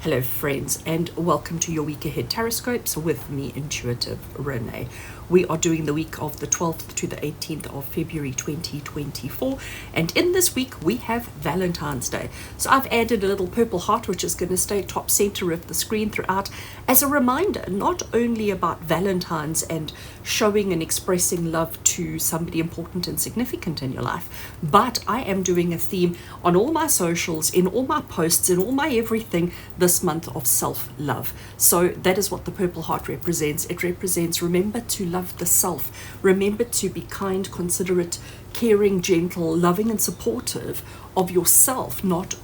Hello friends, and welcome to your week ahead TarotScopes with me, Intuitive Rene. We are doing the week of the 12th to the 18th of February 2024, and in this week we have Valentine's Day. So I've added a little purple heart which is going to stay top center of the screen throughout as a reminder not only about Valentine's and showing and expressing love to somebody important and significant in your life, but I am doing a theme on all my socials, in all my posts, in all my everything this month of self-love. So that is what the purple heart represents. It represents remember to love the self, remember to be kind, considerate, caring, gentle, loving and supportive of yourself, not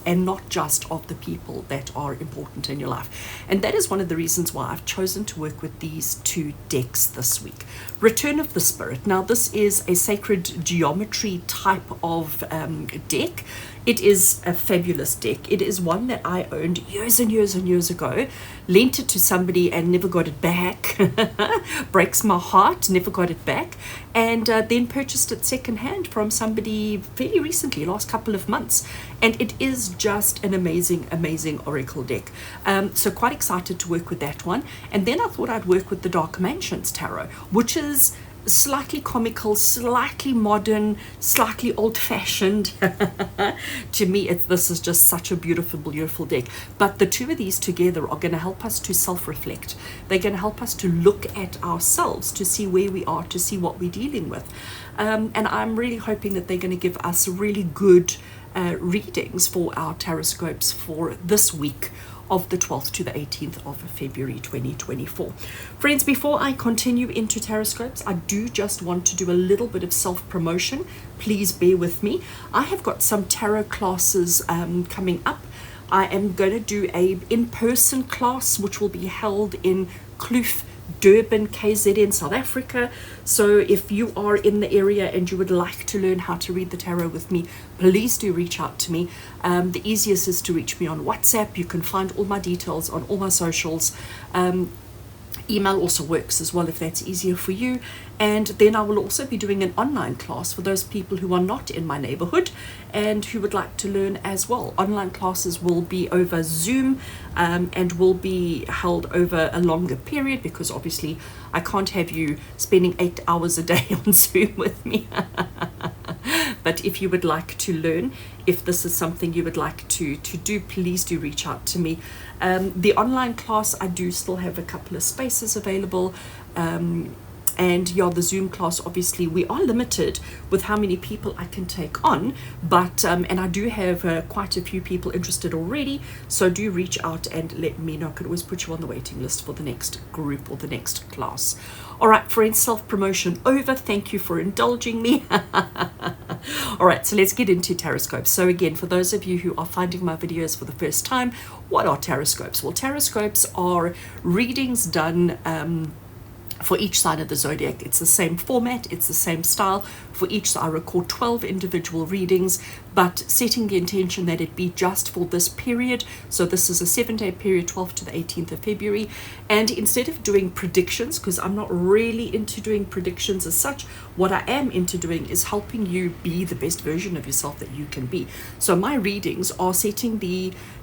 just of the people that are important in your life. And that is one of the reasons why I've chosen to work with these two decks this week. Return of the Spirit. Now this is a sacred geometry type of deck. It is a fabulous deck. It is one that I owned years and years and years ago, lent it to somebody and never got it back. Breaks my heart, never got it back. And then purchased it secondhand from somebody fairly recently, last couple of months. And it is just an amazing, amazing oracle deck. So quite excited to work with that one. And then I thought I'd work with the Dark Mansions Tarot, which is slightly comical, slightly modern, slightly old-fashioned. To me, this is just such a beautiful, beautiful deck. But the two of these together are going to help us to self-reflect. They're going to help us to look at ourselves, to see where we are, to see what we're dealing with. And I'm really hoping that they're going to give us really good readings for our TarotScopes for this week of the 12th to the 18th of February 2024. Friends, before I continue into TarotScopes, I do just want to do a little bit of self-promotion. Please bear with me. I have got some tarot classes coming up. I am going to do a in-person class which will be held in Kloof, Durban, KZN, South Africa. So if you are in the area and you would like to learn how to read the tarot with me, please do reach out to me. The easiest is to reach me on WhatsApp. You can find all my details on all my socials. Email also works as well if that's easier for you. And then I will also be doing an online class for those people who are not in my neighborhood and who would like to learn as well. Online classes will be over Zoom and will be held over a longer period because obviously I can't have you spending 8 hours a day on Zoom with me. But if you would like to learn, if this is something you would like to do, please do reach out to me. The online class, I do still have a couple of spaces available. And yeah, the Zoom class, obviously we are limited with how many people I can take on, but and I do have quite a few people interested already, so do reach out and let me know. I could always put you on the waiting list for the next group or the next class. All right, friends, self-promotion over. Thank you for indulging me. All right, so let's get into TarotScopes. So again, for those of you who are finding my videos for the first time, what are TarotScopes? Well, TarotScopes are readings done for each sign of the zodiac. It's the same format, it's the same style. For each, so I record 12 individual readings, but setting the intention that it be just for this period. So this is a 7-day period, 12th to the 18th of February. And instead of doing predictions, because I'm not really into doing predictions as such, what I am into doing is helping you be the best version of yourself that you can be. So my readings are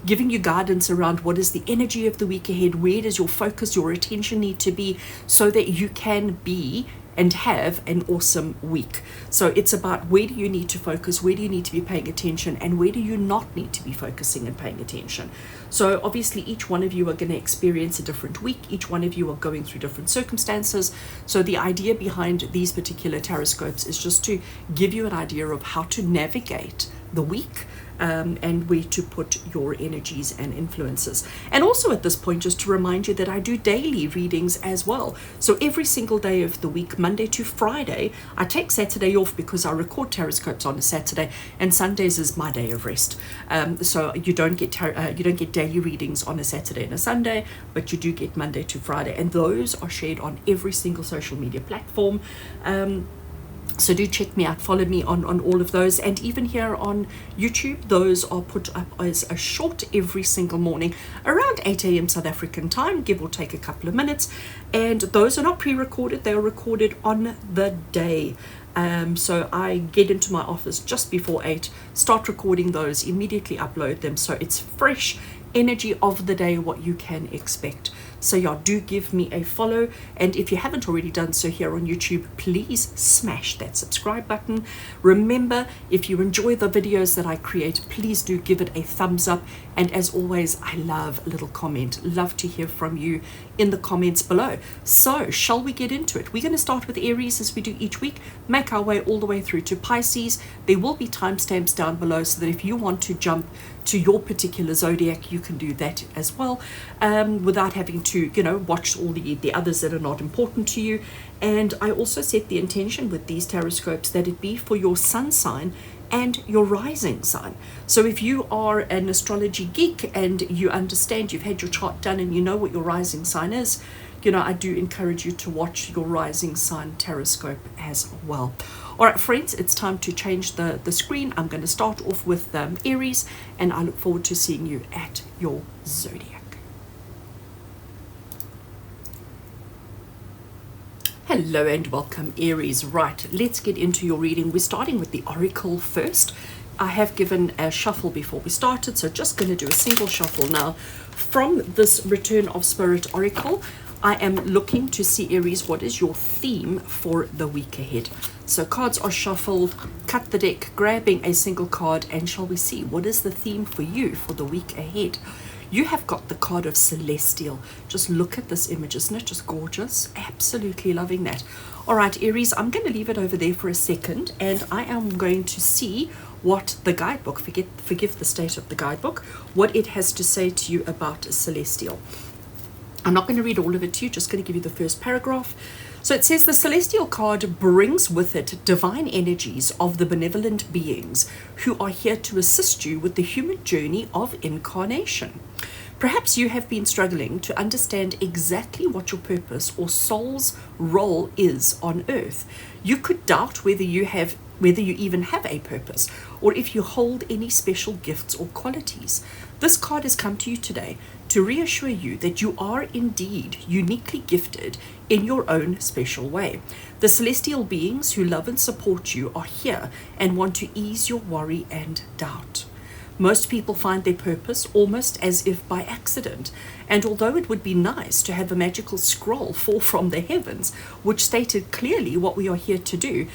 giving you guidance around what is the energy of the week ahead, where does your focus, your attention need to be, so that you can be and have an awesome week. So it's about where do you need to focus, where do you need to be paying attention, and where do you not need to be focusing and paying attention. So obviously each one of you are going to experience a different week. Each one of you are going through different circumstances. So the idea behind these particular TarotScopes is just to give you an idea of how to navigate the week, and where to put your energies and influences. And also at this point, just to remind you that I do daily readings as well. So every single day of the week, Monday to Friday, I take Saturday off because I record TarotScopes on a Saturday, and Sundays is my day of rest. So you don't get daily readings on a Saturday and a Sunday, but you do get Monday to Friday, and those are shared on every single social media platform. So do check me out, follow me on all of those, and even here on YouTube, those are put up as a short every single morning around 8 a.m. South African time, give or take a couple of minutes, and those are not pre-recorded, they are recorded on the day. So I get into my office just before 8, start recording those, immediately upload them, so it's fresh, energy of the day, what you can expect. So yeah, do give me a follow, and if you haven't already done so here on YouTube, please smash that subscribe button. Remember, if you enjoy the videos that I create, please do give it a thumbs up, and as always, I love a little comment. Love to hear from you in the comments below. So shall we get into it? We're going to start with Aries as we do each week, make our way all the way through to Pisces. There will be timestamps down below so that if you want to jump to your particular zodiac, you can do that as well, without having to, watch all the others that are not important to you. And I also set the intention with these TarotScopes that it be for your sun sign and your rising sign. So if you are an astrology geek and you understand, you've had your chart done and you know what your rising sign is, I do encourage you to watch your rising sign TarotScope as well. All right, friends, it's time to change the screen. I'm going to start off with Aries, and I look forward to seeing you at your zodiac. Hello and welcome, Aries. Right, let's get into your reading. We're starting with the Oracle first. I have given a shuffle before we started, so just going to do a single shuffle now. From this Return of Spirit Oracle, I am looking to see, Aries, what is your theme for the week ahead. So cards are shuffled, cut the deck, grabbing a single card, and shall we see what is the theme for you for the week ahead. You have got the card of Celestial. Just look at this image, isn't it just gorgeous? Absolutely loving that. All right, Aries, I'm going to leave it over there for a second, and I am going to see what the guidebook, forgive the state of the guidebook, what it has to say to you about Celestial. I'm not going to read all of it to you, just going to give you the first paragraph. So it says, the Celestial card brings with it divine energies of the benevolent beings who are here to assist you with the human journey of incarnation. Perhaps you have been struggling to understand exactly what your purpose or soul's role is on earth. You could doubt whether you even have a purpose, or if you hold any special gifts or qualities. This card has come to you today to reassure you that you are indeed uniquely gifted in your own special way. The celestial beings who love and support you are here and want to ease your worry and doubt. Most people find their purpose almost as if by accident, and although it would be nice to have a magical scroll fall from the heavens which stated clearly what we are here to do,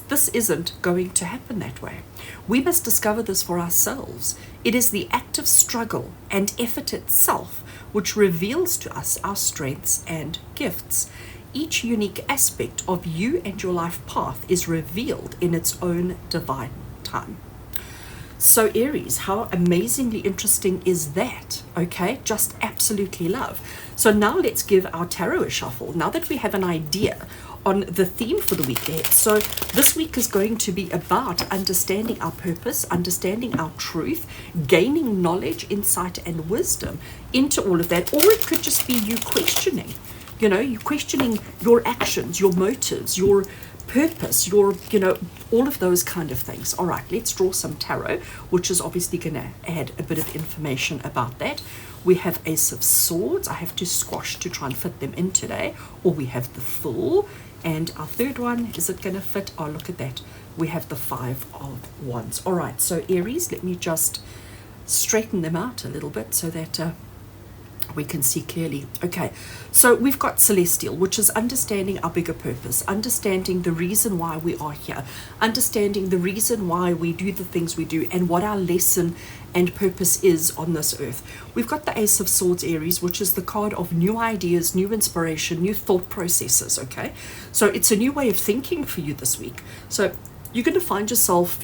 this isn't going to happen that way. We must discover this for ourselves. It is the active struggle and effort itself which reveals to us our strengths and gifts. Each unique aspect of you and your life path is revealed in its own divine time. So Aries, how amazingly interesting is that? Okay, just absolutely love. So now let's give our tarot a shuffle. Now that we have an idea on the theme for the week ahead. So this week is going to be about understanding our purpose, understanding our truth, gaining knowledge, insight, and wisdom into all of that. Or it could just be you questioning, you questioning your actions, your motives, your purpose, your, all of those kind of things. All right, let's draw some tarot, which is obviously going to add a bit of information about that. We have Ace of Swords. I have to squash to try and fit them in today. Or we have the Fool. And our third one, is it going to fit? Oh, look at that. We have the Five of Wands. All right, so Aries, let me just straighten them out a little bit so that we can see clearly. Okay, so we've got Celestial, which is understanding our bigger purpose, understanding the reason why we are here, understanding the reason why we do the things we do, and what our lesson and purpose is on this earth. We've got the Ace of Swords, Aries, which is the card of new ideas, new inspiration, new thought processes. Okay, so it's a new way of thinking for you this week. So you're going to find yourself,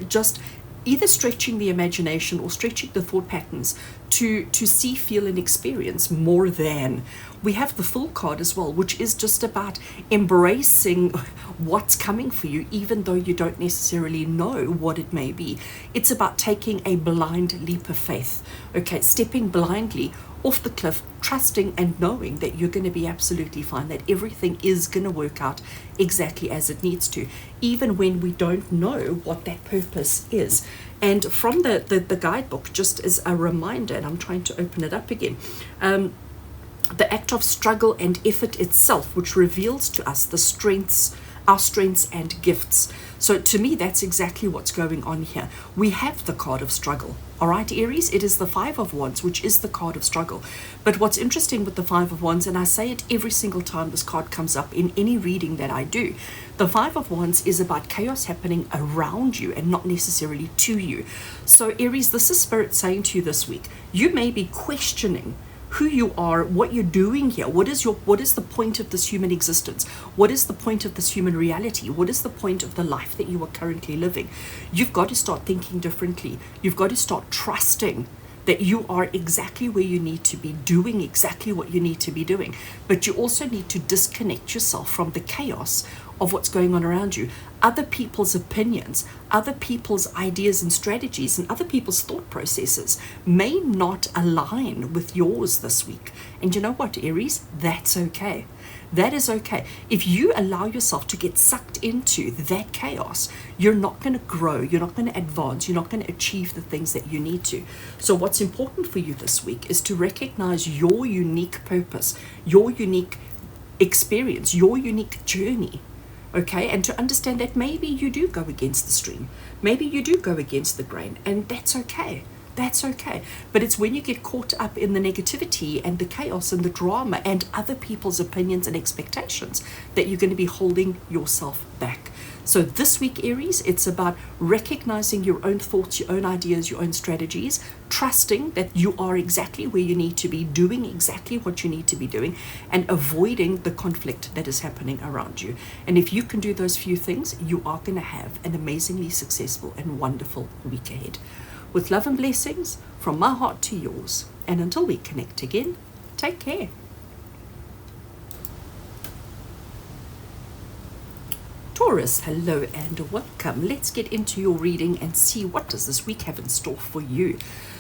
just either stretching the imagination or stretching the thought patterns to see, feel, and experience more than. We have the Fool card as well, which is just about embracing what's coming for you, even though you don't necessarily know what it may be. It's about taking a blind leap of faith, okay, stepping blindly off the cliff, trusting and knowing that you're going to be absolutely fine, that everything is going to work out exactly as it needs to, even when we don't know what that purpose is. And from the guidebook, just as a reminder, and I'm trying to open it up again, the act of struggle and effort itself, which reveals to us the strengths, our strengths and gifts. So to me, that's exactly what's going on here. We have the card of struggle. All right, Aries, it is the Five of Wands, which is the card of struggle. But what's interesting with the Five of Wands, and I say it every single time this card comes up in any reading that I do, the Five of Wands is about chaos happening around you and not necessarily to you. So Aries, this is Spirit saying to you this week, you may be questioning who you are, what you're doing here, what is the point of this human existence, what is the point of this human reality, what is the point of the life that you are currently living. You've got to start thinking differently. You've got to start trusting that you are exactly where you need to be, doing exactly what you need to be doing. But you also need to disconnect yourself from the chaos of what's going on around you. Other people's opinions, other people's ideas and strategies, and other people's thought processes may not align with yours this week. And you know what, Aries? That's okay. That is okay. If you allow yourself to get sucked into that chaos, you're not going to grow, you're not going to advance, you're not going to achieve the things that you need to. So what's important for you this week is to recognize your unique purpose, your unique experience, your unique journey. Okay, and to understand that maybe you do go against the stream, maybe you do go against the grain, and that's okay. That's okay. But it's when you get caught up in the negativity and the chaos and the drama and other people's opinions and expectations that you're going to be holding yourself back. So this week, Aries, it's about recognizing your own thoughts, your own ideas, your own strategies, trusting that you are exactly where you need to be, doing exactly what you need to be doing, and avoiding the conflict that is happening around you. And if you can do those few things, you are going to have an amazingly successful and wonderful week ahead. With love and blessings from my heart to yours. And until we connect again, take care. Taurus, hello and welcome. Let's get into your reading and see what does this week have in store for you.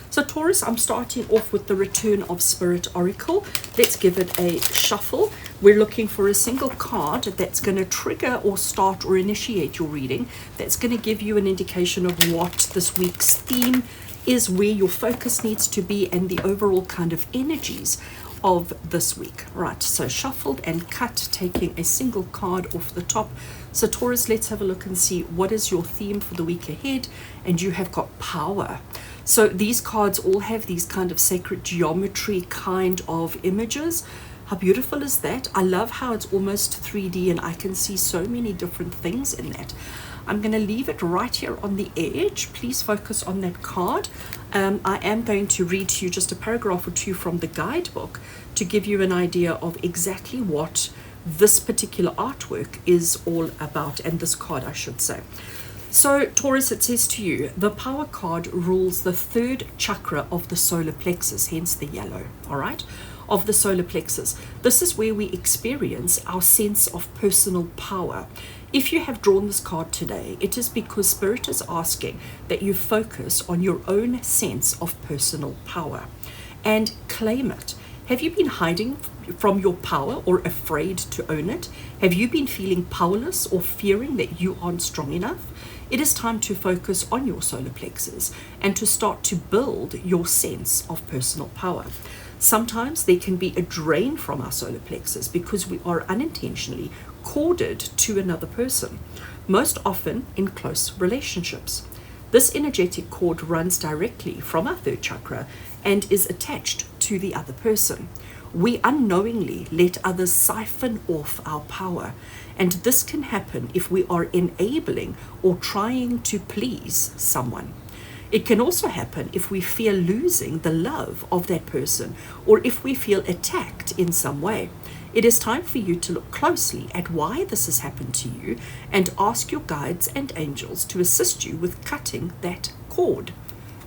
So Taurus, I'm starting off with the Return of Spirit Oracle. Let's give it a shuffle. We're looking for a single card that's going to trigger or start or initiate your reading. That's going to give you an indication of what this week's theme is, where your focus needs to be, and the overall kind of energies of this week. Right, so shuffled and cut, taking a single card off the top. So Taurus, let's have a look and see what is your theme for the week ahead. And you have got power. So these cards all have these kind of sacred geometry kind of images. How beautiful is that? I love how it's almost 3D and I can see so many different things in that. I'm going to leave it right here on the edge. Please focus on that card. I am going to read to you just a paragraph or two from the guidebook to give you an idea of exactly what this particular artwork is all about, and this card, I should say. So Taurus, it says to you, the power card rules the third chakra of the solar plexus, hence the yellow, all right, of the solar plexus. This is where we experience our sense of personal power. If you have drawn this card today, it is because Spirit is asking that you focus on your own sense of personal power and claim it. Have you been hiding from your power or afraid to own it? Have you been feeling powerless or fearing that you aren't strong enough? It is time to focus on your solar plexus and to start to build your sense of personal power. Sometimes there can be a drain from our solar plexus because we are unintentionally corded to another person, most often in close relationships. This energetic cord runs directly from our third chakra and is attached to the other person. We unknowingly let others siphon off our power, and this can happen if we are enabling or trying to please someone. It can also happen if we fear losing the love of that person or if we feel attacked in some way. It is time for you to look closely at why this has happened to you and ask your guides and angels to assist you with cutting that cord.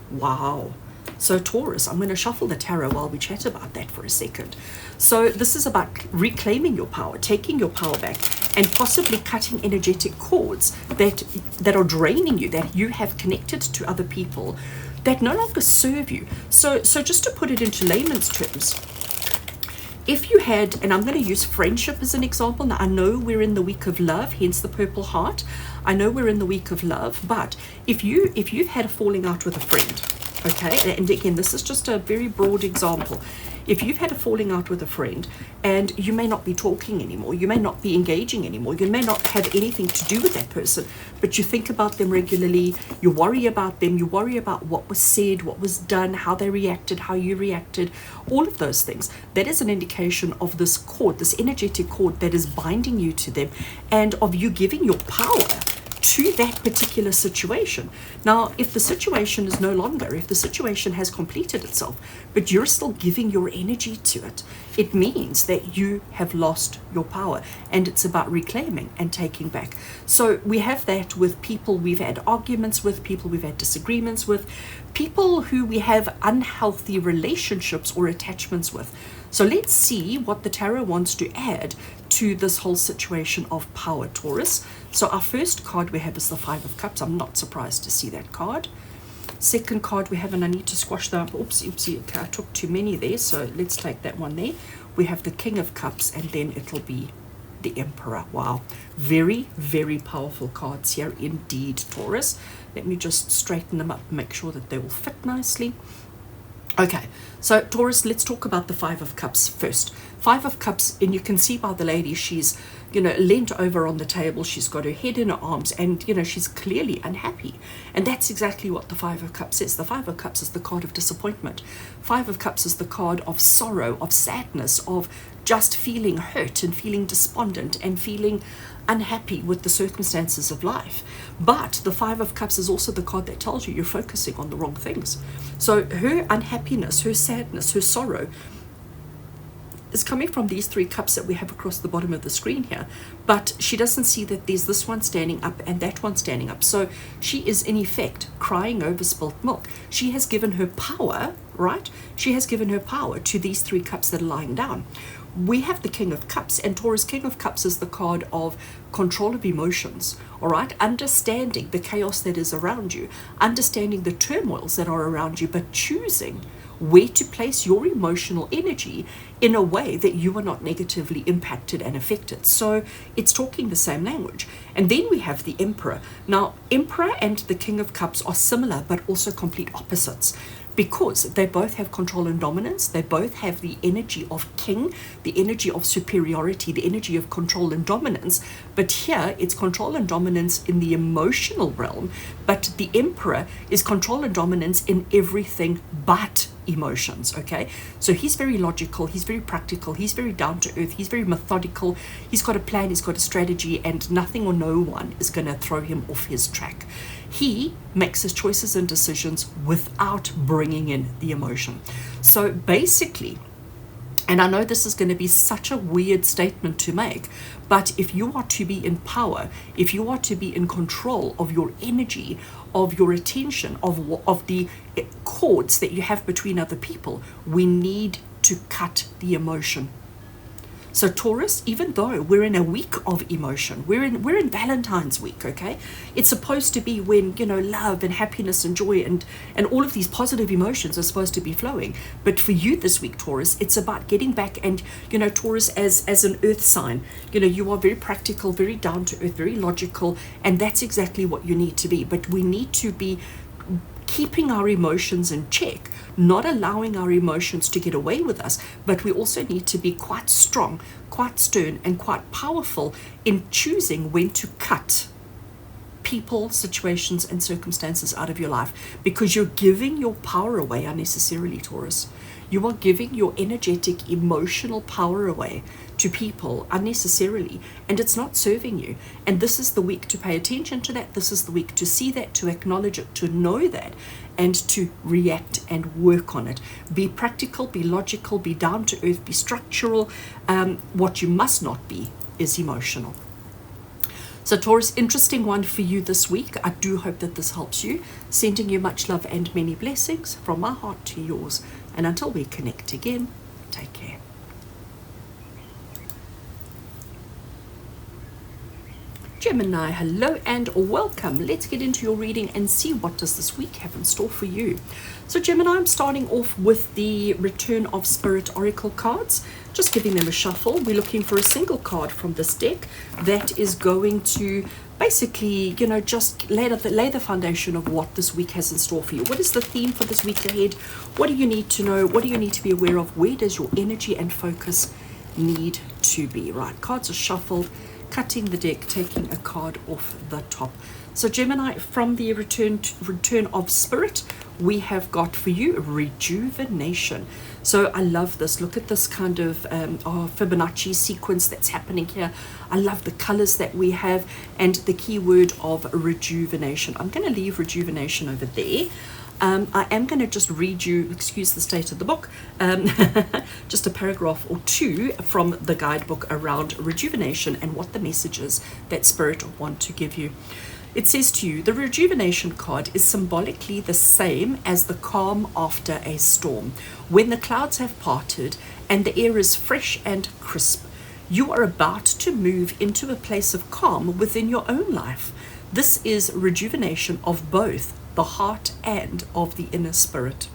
Wow. So Taurus, I'm going to shuffle the tarot while we chat about that for a second. So this is about reclaiming your power, taking your power back, and possibly cutting energetic cords that are draining you, that you have connected to other people that no longer serve you. So just to put it into layman's terms, if you had, and I'm going to use friendship as an example. Now, I know we're in the week of love, hence the purple heart. I know we're in the week of love, but if you've had a falling out with a friend, Okay, and again, this is just a very broad example. If you've had a falling out with a friend and you may not be talking anymore, you may not be engaging anymore, you may not have anything to do with that person, but you think about them regularly, you worry about them, you worry about what was said, what was done, how they reacted, how you reacted, all of those things. That is an indication of this cord, this energetic cord that is binding you to them, and of you giving your power to that particular situation. Now, if the situation is no longer, if the situation has completed itself, but you're still giving your energy to it, it means that you have lost your power, and it's about reclaiming and taking back. So we have that with people we've had arguments with, people we've had disagreements with, people who we have unhealthy relationships or attachments with. So let's see what the tarot wants to add to this whole situation of power, Taurus. So our first card we have is the Five of Cups. I'm not surprised to see that card. Second card we have, and I need to squash them up. Oopsie, okay, I took too many there, so let's take that one there. We have the King of Cups, and then it'll be the Emperor. Wow, very, very powerful cards here indeed, Taurus. Let me just straighten them up, make sure that they will fit nicely. Okay, so Taurus, let's talk about the Five of Cups first. Five of Cups, and you can see by the lady, she's, leant over on the table, she's got her head in her arms, and, she's clearly unhappy. And that's exactly what the Five of Cups is. The Five of Cups is the card of disappointment. Five of Cups is the card of sorrow, of sadness, of just feeling hurt and feeling despondent and feeling unhappy with the circumstances of life. But the Five of Cups is also the card that tells you you're focusing on the wrong things. So her unhappiness, her sadness, her sorrow is coming from these three cups that we have across the bottom of the screen here, but she doesn't see that there's this one standing up and that one standing up. So she is in effect crying over spilt milk. She has given her power, right? She has given her power to these three cups that are lying down. We have the King of Cups, and Taurus, King of Cups is the card of control of emotions, all right? Understanding the chaos that is around you, understanding the turmoils that are around you, but choosing where to place your emotional energy in a way that you are not negatively impacted and affected. So it's talking the same language. And then we have the Emperor. Now, Emperor and the King of Cups are similar, but also complete opposites, because they both have control and dominance. They both have the energy of king, the energy of superiority, the energy of control and dominance. But here it's control and dominance in the emotional realm, but the Emperor is control and dominance in everything but emotions. Okay, so he's very logical, he's very practical, he's very down to earth, he's very methodical, he's got a plan, he's got a strategy, and nothing or no one is going to throw him off his track. He makes his choices and decisions without bringing in the emotion. So basically, and I know this is going to be such a weird statement to make, but if you are to be in power, if you are to be in control of your energy, of your attention, of the cords that you have between other people, we need to cut the emotion. So Taurus, even though we're in a week of emotion, we're in Valentine's week, okay? It's supposed to be when, love and happiness and joy and all of these positive emotions are supposed to be flowing. But for you this week, Taurus, it's about getting back and, Taurus as an earth sign, you are very practical, very down to earth, very logical, and that's exactly what you need to be. But we need to be keeping our emotions in check, not allowing our emotions to get away with us, but we also need to be quite strong, quite stern, and quite powerful in choosing when to cut people, situations, and circumstances out of your life, because you're giving your power away unnecessarily, Taurus. You are giving your energetic, emotional power away to people unnecessarily, and it's not serving you. And this is the week to pay attention to that. This is the week to see that, to acknowledge it, to know that, and to react and work on it. Be practical, be logical, be down to earth, be structural. What you must not be is emotional. So Taurus, interesting one for you this week. I do hope that this helps you. Sending you much love and many blessings from my heart to yours. And until we connect again, take care. Gemini, hello and welcome. Let's get into your reading and see what does this week have in store for you. So Gemini, I'm starting off with the Return of Spirit Oracle cards. Just giving them a shuffle. We're looking for a single card from this deck that is going to basically, you know, just lay the foundation of what this week has in store for you. What is the theme for this week ahead? What do you need to know? What do you need to be aware of? Where does your energy and focus need to be? Right, cards are shuffled, cutting the deck, taking a card off the top. So Gemini, from the return of spirit, we have got for you rejuvenation. So I love this. Look at this kind of Fibonacci sequence that's happening here. I love the colors that we have and the key word of rejuvenation. I'm going to leave rejuvenation over there. I am going to just read you, excuse the state of the book, just a paragraph or two from the guidebook around rejuvenation and what the message is that Spirit want to give you. It says to you, the rejuvenation card is symbolically the same as the calm after a storm, when the clouds have parted and the air is fresh and crisp. You are about to move into a place of calm within your own life. This is rejuvenation of both the heart and of the inner spirit.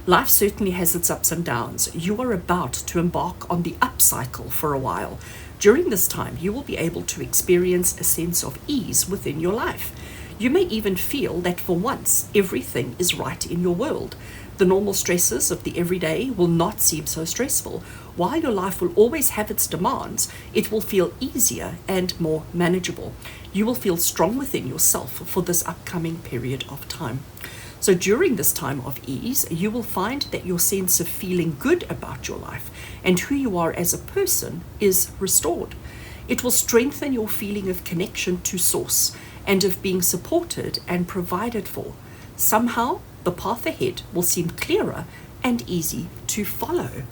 Life certainly has its ups and downs. You are about to embark on the upcycle for a while. During this time, you will be able to experience a sense of ease within your life. You may even feel that for once, everything is right in your world. The normal stresses of the everyday will not seem so stressful. While your life will always have its demands, it will feel easier and more manageable. You will feel strong within yourself for this upcoming period of time. So during this time of ease, you will find that your sense of feeling good about your life and who you are as a person is restored. It will strengthen your feeling of connection to Source and of being supported and provided for. Somehow, the path ahead will seem clearer and easy to follow.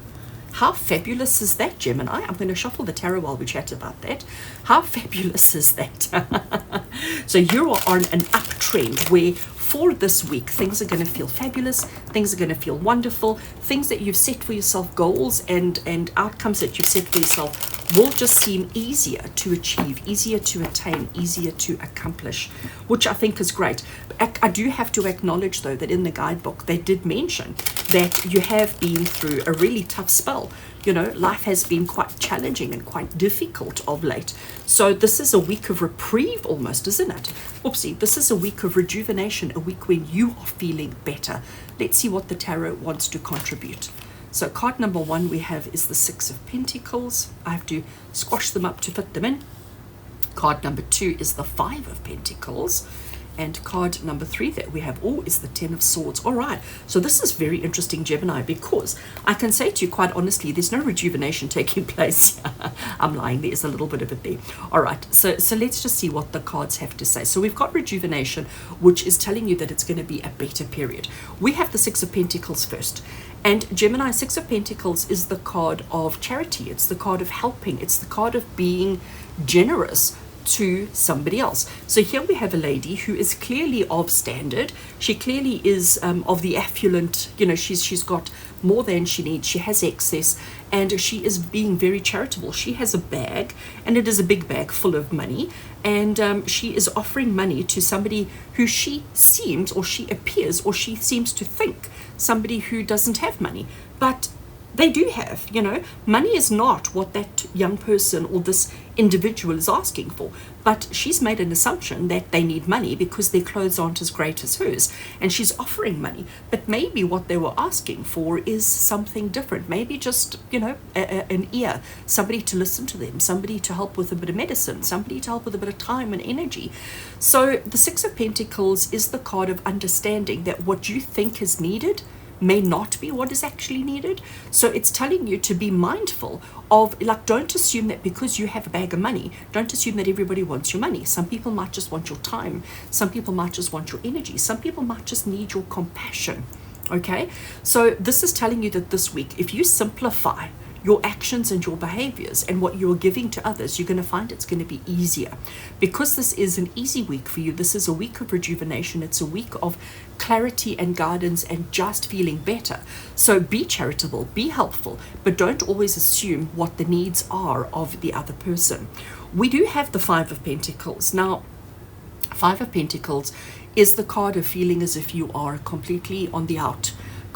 How fabulous is that, Gemini? I'm going to shuffle the tarot while we chat about that. How fabulous is that? So you are on an uptrend where for this week, things are going to feel fabulous, things are going to feel wonderful, things that you've set for yourself, goals and outcomes that you've set for yourself will just seem easier to achieve, easier to attain, easier to accomplish, which I think is great. I do have to acknowledge, though, that in the guidebook, they did mention that you have been through a really tough spell. You know, life has been quite challenging and quite difficult of late. So this is a week of reprieve almost, isn't it? Oopsie, this is a week of rejuvenation, a week when you are feeling better. Let's see what the tarot wants to contribute. So card number one we have is the Six of Pentacles. I have to squash them up to fit them in. Card number two is the Five of Pentacles. And card number three that we have, is the Ten of Swords. All right, so this is very interesting, Gemini, because I can say to you quite honestly, there's no rejuvenation taking place. I'm lying, there's a little bit of it there. All right, so let's just see what the cards have to say. So we've got rejuvenation, which is telling you that it's going to be a better period. We have the Six of Pentacles first. And Gemini, Six of Pentacles is the card of charity. It's the card of helping. It's the card of being generous to somebody else. So here we have a lady who is clearly of standard. She clearly is of the affluent, you know, she's got more than she needs. She has excess and she is being very charitable. She has a bag, and it is a big bag full of money, and she is offering money to somebody who she seems, or she appears, or she seems to think somebody who doesn't have money, but they do have, you know. Money is not what that young person or this individual is asking for, but she's made an assumption that they need money because their clothes aren't as great as hers, and she's offering money. But maybe what they were asking for is something different. Maybe just, you know, an ear, somebody to listen to them, somebody to help with a bit of medicine, somebody to help with a bit of time and energy. So the Six of Pentacles is the card of understanding that what you think is needed may not be what is actually needed. So it's telling you to be mindful of, like, don't assume that because you have a bag of money, don't assume that everybody wants your money. Some people might just want your time. Some people might just want your energy. Some people might just need your compassion. Okay, so this is telling you that this week, if you simplify your actions and your behaviors and what you're giving to others, you're going to find it's going to be easier. Because this is an easy week for you, this is a week of rejuvenation, it's a week of clarity and guidance and just feeling better. So be charitable, be helpful, but don't always assume what the needs are of the other person. We do have the Five of Pentacles. Now, Five of Pentacles is the card of feeling as if you are completely on the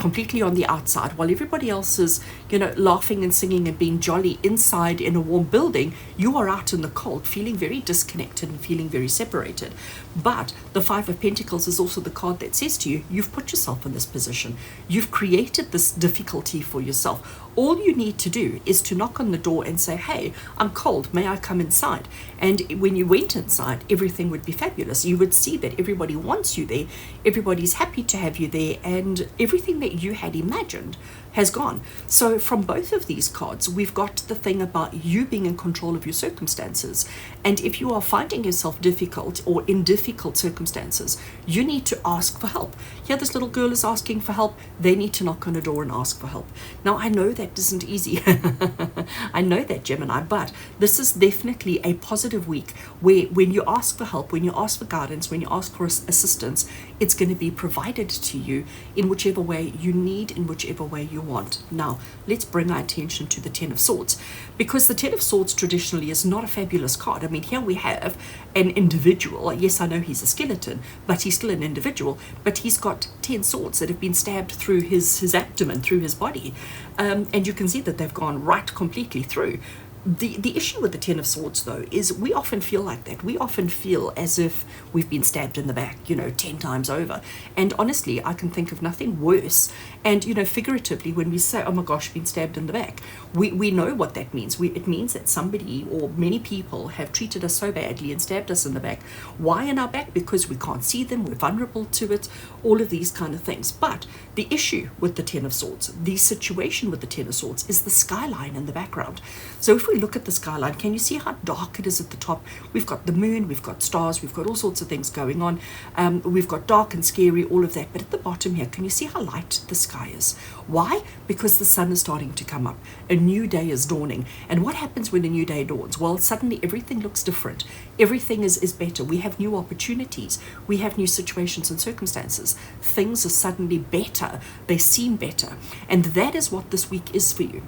completely on the outside, while everybody else is, you know, laughing and singing and being jolly inside in a warm building, you are out in the cold, feeling very disconnected and feeling very separated. But the Five of Pentacles is also the card that says to you, you've put yourself in this position. You've created this difficulty for yourself. All you need to do is to knock on the door and say, hey, I'm cold, may I come inside? And when you went inside, everything would be fabulous. You would see that everybody wants you there, everybody's happy to have you there, and everything that you had imagined has gone. So from both of these cards, we've got the thing about you being in control of your circumstances. And if you are finding yourself difficult or in difficult circumstances, you need to ask for help. Here, this little girl is asking for help. They need to knock on a door and ask for help. Now, I know that isn't easy. I know that, Gemini, but this is definitely a positive week where when you ask for help, when you ask for guidance, when you ask for assistance, it's going to be provided to you in whichever way you need, in whichever way you want. Now, let's bring our attention to the Ten of Swords, because the Ten of Swords traditionally is not a fabulous card. I mean, here we have an individual. Yes, I know he's a skeleton, but he's still an individual, but he's got 10 swords that have been stabbed through his abdomen, through his body, and you can see that they've gone right completely through. The issue with the Ten of Swords, though, is we often feel like that. We often feel as if we've been stabbed in the back, 10 times over. And honestly, I can think of nothing worse. And, figuratively, when we say, oh my gosh, been stabbed in the back, we know what that means. It means that somebody or many people have treated us so badly and stabbed us in the back. Why in our back? Because we can't see them, we're vulnerable to it, all of these kind of things. But the issue with the Ten of Swords, the situation with the Ten of Swords, is the skyline in the background. So if we look at the skyline, can you see how dark it is at the top? We've got the moon, we've got stars, we've got all sorts of things going on. We've got dark and scary, all of that. But at the bottom here, can you see how light the sky is? Why? Because the sun is starting to come up. A new day is dawning. And what happens when a new day dawns? Well, suddenly everything looks different. Everything is better. We have new opportunities. We have new situations and circumstances. Things are suddenly better. They seem better. And that is what this week is for you.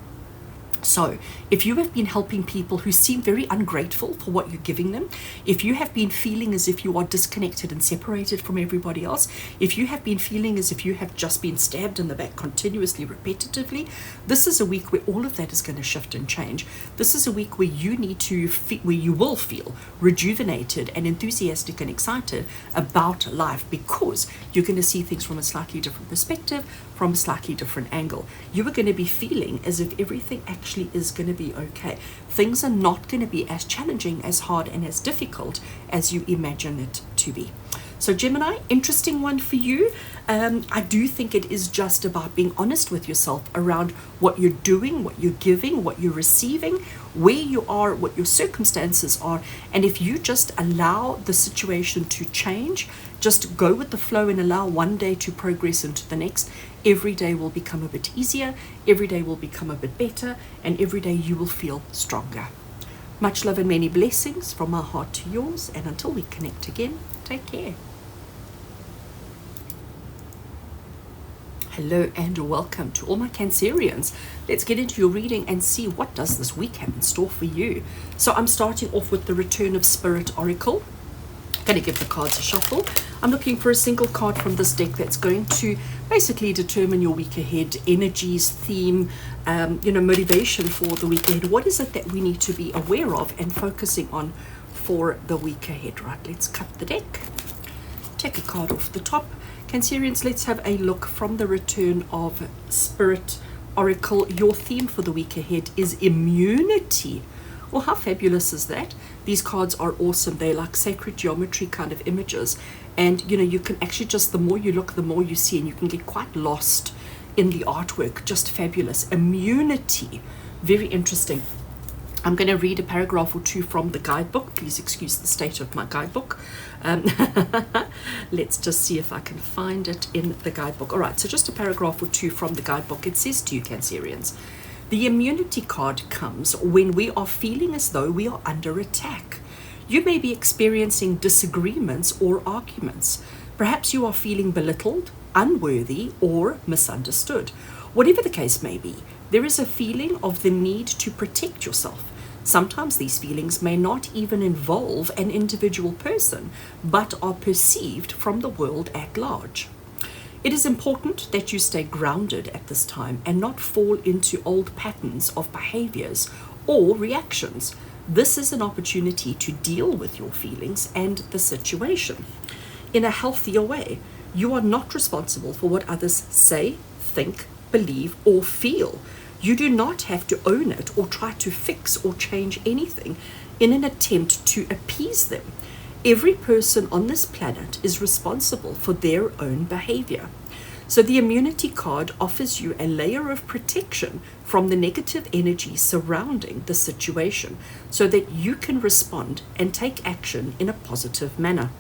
So if you have been helping people who seem very ungrateful for what you're giving them, if you have been feeling as if you are disconnected and separated from everybody else, if you have been feeling as if you have just been stabbed in the back continuously, repetitively, this is a week where all of that is going to shift and change. This is a week where you need to where you will feel rejuvenated and enthusiastic and excited about life, because you're going to see things from a slightly different perspective, from a slightly different angle. You are going to be feeling as if everything actually is going to be okay. Things are not going to be as challenging, as hard, and as difficult as you imagine it to be. So Gemini, interesting one for you. I do think it is just about being honest with yourself around what you're doing, what you're giving, what you're receiving, where you are, what your circumstances are. And if you just allow the situation to change, just go with the flow and allow one day to progress into the next, every day will become a bit easier, every day will become a bit better, and every day you will feel stronger. Much love and many blessings from my heart to yours, and until we connect again, take care. Hello and welcome to all my Cancerians. Let's get into your reading and see what does this week have in store for you. So I'm starting off with the Return of Spirit Oracle. Going to give the cards a shuffle. I'm looking for a single card from this deck that's going to basically determine your week ahead, energies, theme, motivation for the week ahead. What is it that we need to be aware of and focusing on for the week ahead? Right, let's cut the deck. Take a card off the top. Cancerians, let's have a look from the Return of Spirit Oracle. Your theme for the week ahead is immunity. Well, how fabulous is that? These cards are awesome. They're like sacred geometry kind of images. And, you can actually just, the more you look, the more you see, and you can get quite lost in the artwork. Just fabulous. Immunity. Very interesting. I'm going to read a paragraph or two from the guidebook. Please excuse the state of my guidebook. Let's just see if I can find it in the guidebook. All right, so just a paragraph or two from the guidebook. It says to you, Cancerians, the immunity card comes when we are feeling as though we are under attack. You may be experiencing disagreements or arguments. Perhaps you are feeling belittled, unworthy, or misunderstood. Whatever the case may be, there is a feeling of the need to protect yourself. Sometimes these feelings may not even involve an individual person, but are perceived from the world at large. It is important that you stay grounded at this time and not fall into old patterns of behaviors or reactions. This is an opportunity to deal with your feelings and the situation in a healthier way. You are not responsible for what others say, think, believe, or feel. You do not have to own it or try to fix or change anything in an attempt to appease them. Every person on this planet is responsible for their own behavior. So the immunity card offers you a layer of protection from the negative energy surrounding the situation so that you can respond and take action in a positive manner.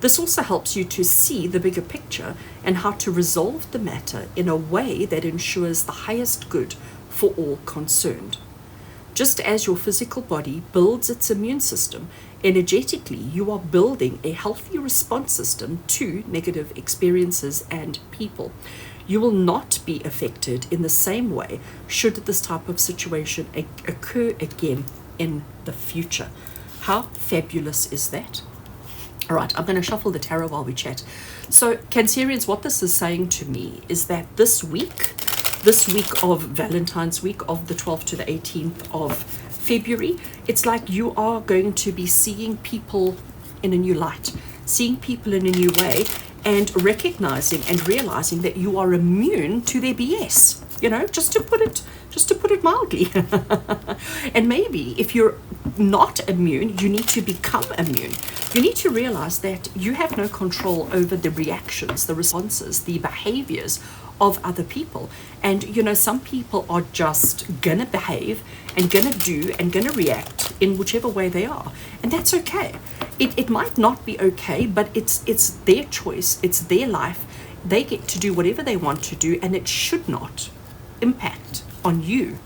This also helps you to see the bigger picture and how to resolve the matter in a way that ensures the highest good for all concerned. Just as your physical body builds its immune system, energetically you are building a healthy response system to negative experiences and people. You will not be affected in the same way should this type of situation occur again in the future. How fabulous is that? All right, I'm going to shuffle the tarot while we chat. So, Cancerians, what this is saying to me is that this week of Valentine's week, of the 12th to the 18th of February, it's like you are going to be seeing people in a new light, seeing people in a new way, and recognizing and realizing that you are immune to their BS. You know, just to put it mildly. And maybe if you're not immune, you need to become immune. You need to realize that you have no control over the reactions, the responses, the behaviors of other people. And you know, some people are just gonna behave and gonna do and gonna react in whichever way they are, and that's okay. It might not be okay, but it's their choice, it's their life. They get to do whatever they want to do, and it should not impact on you.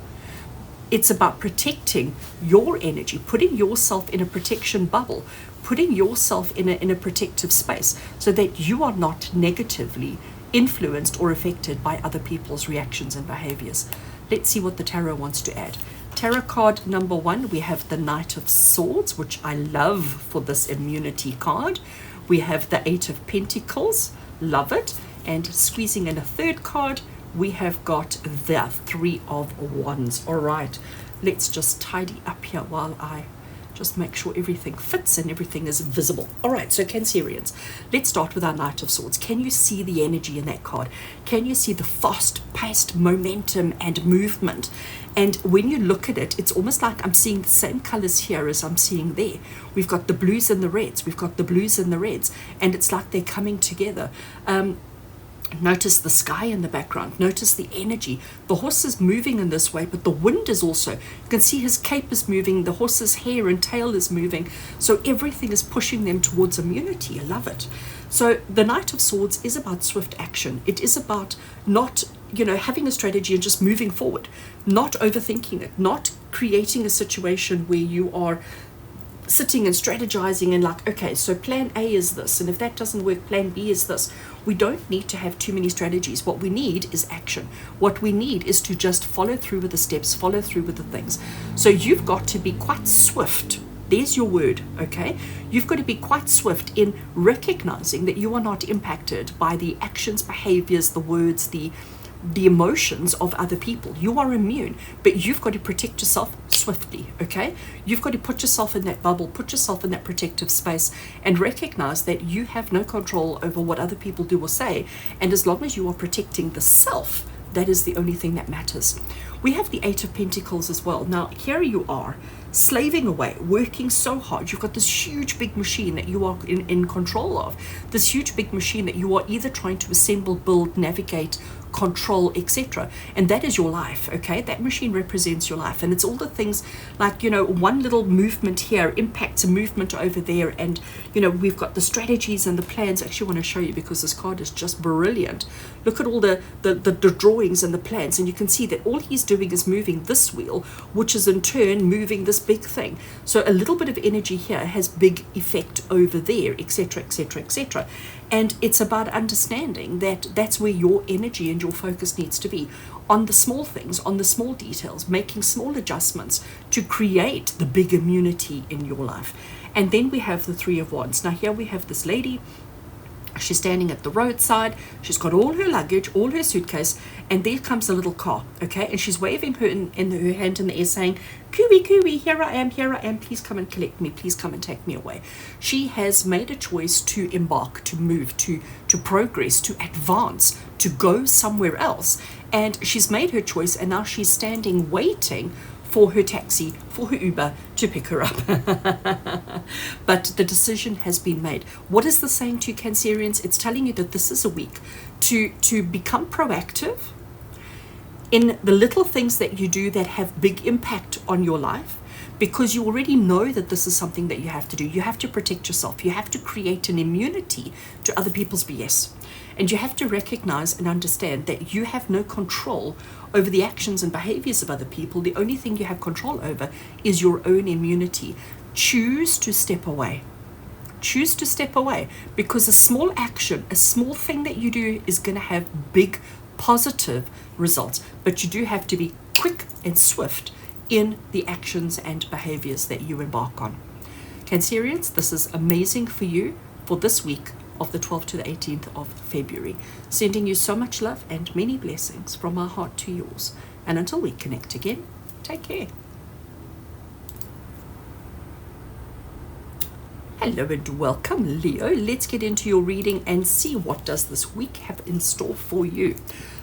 It's about protecting your energy, putting yourself in a protection bubble, putting yourself in a protective space so that you are not negatively influenced or affected by other people's reactions and behaviors. Let's see what the tarot wants to add. Tarot card number 1, we have the Knight of Swords, which I love for this immunity card. We have the 8 of Pentacles, love it. And squeezing in a third card, we have got the 3 of Wands. All right, let's just tidy up here while I just make sure everything fits and everything is visible. All right, so Cancerians, let's start with our Knight of Swords. Can you see the energy in that card? Can you see the fast-paced momentum and movement? And when you look at it, it's almost like I'm seeing the same colors here as I'm seeing there. We've got the blues and the reds. We've got the blues and the reds. And it's like they're coming together. Notice the sky in the background. Notice the energy. The horse is moving in this way, but the wind is also. You can see his cape is moving. The horse's hair and tail is moving. So everything is pushing them towards immunity. I love it. So the Knight of Swords is about swift action. It is about not, having a strategy and just moving forward, not overthinking it, not creating a situation where you are sitting and strategizing and like, okay, so plan A is this, and if that doesn't work, plan B is this. We don't need to have too many strategies. What we need is action. What we need is to just follow through with the steps, follow through with the things. So you've got to be quite swift. There's your word, okay? You've got to be quite swift in recognizing that you are not impacted by the actions, behaviors, the words, the emotions of other people. You are immune, but you've got to protect yourself swiftly, okay? You've got to put yourself in that bubble, put yourself in that protective space, and recognize that you have no control over what other people do or say. And as long as you are protecting the self, that is the only thing that matters. We have the 8 of Pentacles as well. Now, here you are, slaving away, working so hard. You've got this huge big machine that you are in control of, this huge big machine that you are either trying to assemble, build, navigate, control, etc. And that is your life, okay? That machine represents your life, and it's all the things like, one little movement here impacts a movement over there, and we've got the strategies and the plans. I actually want to show you because this card is just brilliant. Look at all the drawings and the plans, and you can see that all he's doing is moving this wheel, which is in turn moving this big thing. So a little bit of energy here has big effect over there, etc., etc., etc. And it's about understanding that that's where your energy and your focus needs to be, on the small things, on the small details, making small adjustments to create the big immunity in your life. And then we have the 3 of Wands. Now here we have this lady She's standing at the roadside. She's got all her luggage, all her suitcase, and there comes a little car, okay? And she's waving her her hand in the air saying, "Cooey, cooey, here I am, please come and collect me, please come and take me away." She has made a choice to embark, to move, to progress, to advance, to go somewhere else. And she's made her choice, and now she's standing waiting for her taxi, for her Uber to pick her up. But the decision has been made. What is this saying to you, Cancerians? It's telling you that this is a week to become proactive in the little things that you do that have big impact on your life, because you already know that this is something that you have to do. You have to protect yourself. You have to create an immunity to other people's BS. And you have to recognize and understand that you have no control over the actions and behaviors of other people. The only thing you have control over is your own immunity. Choose to step away. Choose to step away, because a small action, a small thing that you do is going to have big positive results. But you do have to be quick and swift in the actions and behaviors that you embark on. Cancerians, this is amazing for you for this week of the 12th to the 18th of February. Sending you so much love and many blessings from my heart to yours. And until we connect again, take care. Hello and welcome, Leo. Let's get into your reading and see what does this week have in store for you.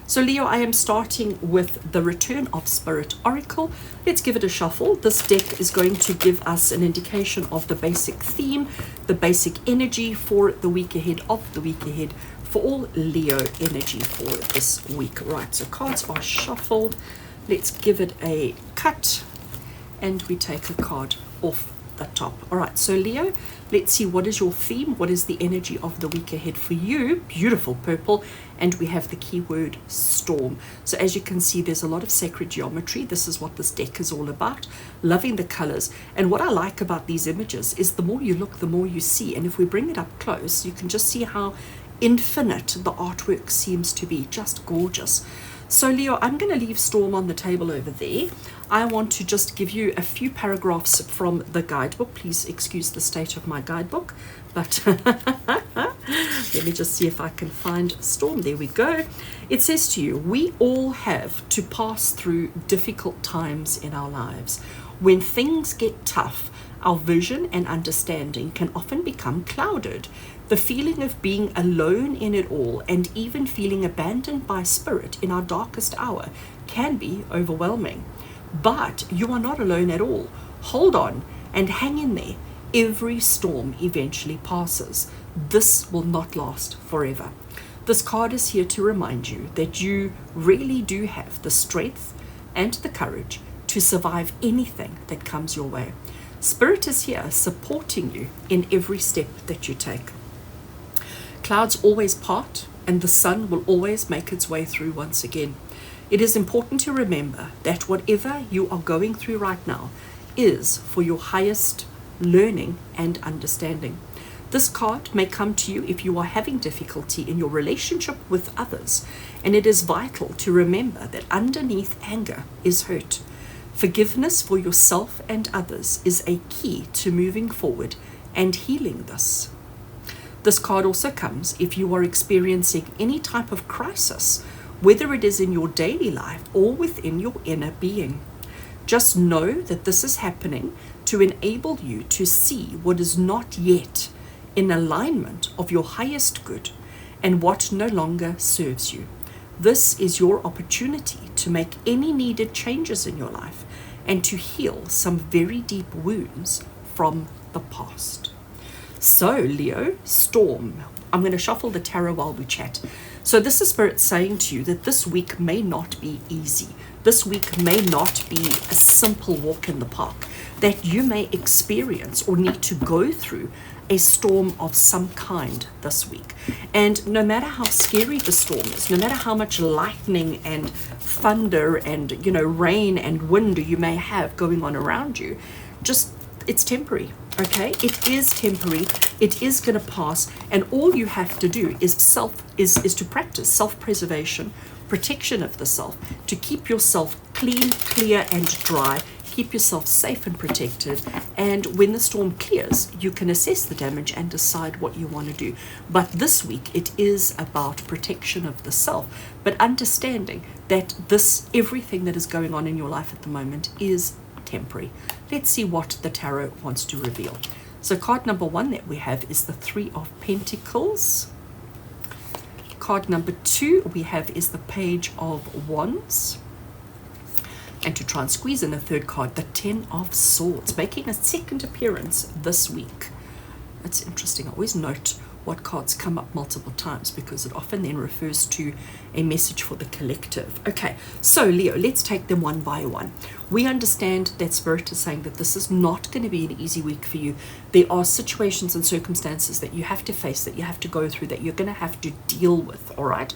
So Leo, I am starting with the Return of Spirit Oracle. Let's give it a shuffle. This deck is going to give us an indication of the basic theme, the basic energy for the week ahead, for all Leo energy for this week. Right, so cards are shuffled. Let's give it a cut, and we take a card off the top. All right, so Leo, let's see, what is your theme? What is the energy of the week ahead for you? Beautiful purple, and we have the keyword storm. So as you can see, there's a lot of sacred geometry. This is what this deck is all about. Loving the colors. And what I like about these images is the more you look, the more you see. And if we bring it up close, you can just see how infinite the artwork seems to be. Just gorgeous. So Leo, I'm going to leave storm on the table over there. I want to just give you a few paragraphs from the guidebook. Please excuse the state of my guidebook, but let me just see if I can find storm. There we go. It says to you, we all have to pass through difficult times in our lives. When things get tough, our vision and understanding can often become clouded. The feeling of being alone in it all, and even feeling abandoned by spirit in our darkest hour, can be overwhelming. But you are not alone at all. Hold on and hang in there. Every storm eventually passes. This will not last forever. This card is here to remind you that you really do have the strength and the courage to survive anything that comes your way. Spirit is here supporting you in every step that you take. Clouds always part, and the sun will always make its way through once again. It is important to remember that whatever you are going through right now is for your highest learning and understanding. This card may come to you if you are having difficulty in your relationship with others, and it is vital to remember that underneath anger is hurt. Forgiveness for yourself and others is a key to moving forward and healing this. This card also comes if you are experiencing any type of crisis, whether it is in your daily life or within your inner being. Just know that this is happening to enable you to see what is not yet in alignment of your highest good and what no longer serves you. This is your opportunity to make any needed changes in your life and to heal some very deep wounds from the past. So Leo, storm. I'm going to shuffle the tarot while we chat. So this is Spirit saying to you that this week may not be easy. This week may not be a simple walk in the park, that you may experience or need to go through a storm of some kind this week. And no matter how scary the storm is, no matter how much lightning and thunder and, rain and wind you may have going on around you, just, it's temporary. Okay, it is temporary. It is going to pass, and all you have to do is to practice self-preservation, protection of the self, to keep yourself clean, clear, and dry. keep yourself safe and protected, and when the storm clears, you can assess the damage and decide what you want to do. But this week, it is about protection of the self, but understanding that everything that is going on in your life at the moment is temporary. Let's see what the tarot wants to reveal. So card number 1 that we have is the 3 of Pentacles. Card number 2 we have is the Page of Wands. And to try and squeeze in a third card, the 10 of Swords, making a second appearance this week. That's interesting. I always note what cards come up multiple times because it often then refers to a message for the collective. Okay, so Leo, let's take them one by one. We understand that Spirit is saying that this is not going to be an easy week for you. There are situations and circumstances that you have to face, that you have to go through, that you're going to have to deal with, all right,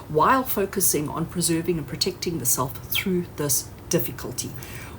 while focusing on preserving and protecting the self through this difficulty.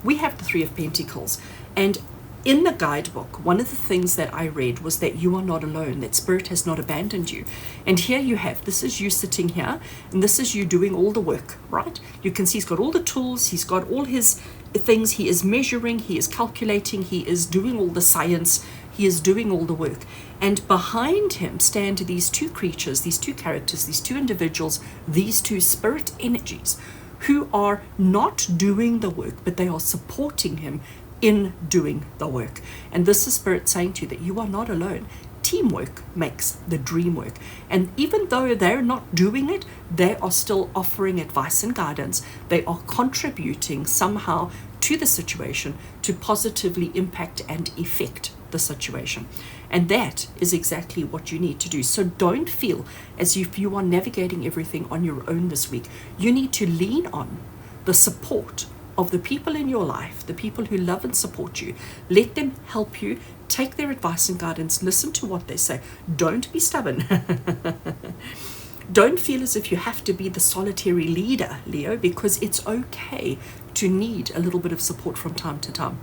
We have the 3 of Pentacles, and in the guidebook, one of the things that I read was that you are not alone, that Spirit has not abandoned you. And here you have, this is you sitting here, and this is you doing all the work, right? You can see he's got all the tools, he's got all his things, he is measuring, he is calculating, he is doing all the science, he is doing all the work. And behind him stand these 2 creatures, these 2 characters, these 2 individuals, these 2 spirit energies, who are not doing the work, but they are supporting him in doing the work. And this is Spirit saying to you that you are not alone. Teamwork makes the dream work. And even though they're not doing it, they are still offering advice and guidance. They are contributing somehow to the situation to positively impact and affect the situation. And that is exactly what you need to do. So don't feel as if you are navigating everything on your own this week. You need to lean on the support of the people in your life, the people who love and support you. Let them help you. Take their advice and guidance. Listen to what they say. Don't be stubborn. Don't feel as if you have to be the solitary leader, Leo, because it's okay to need a little bit of support from time to time.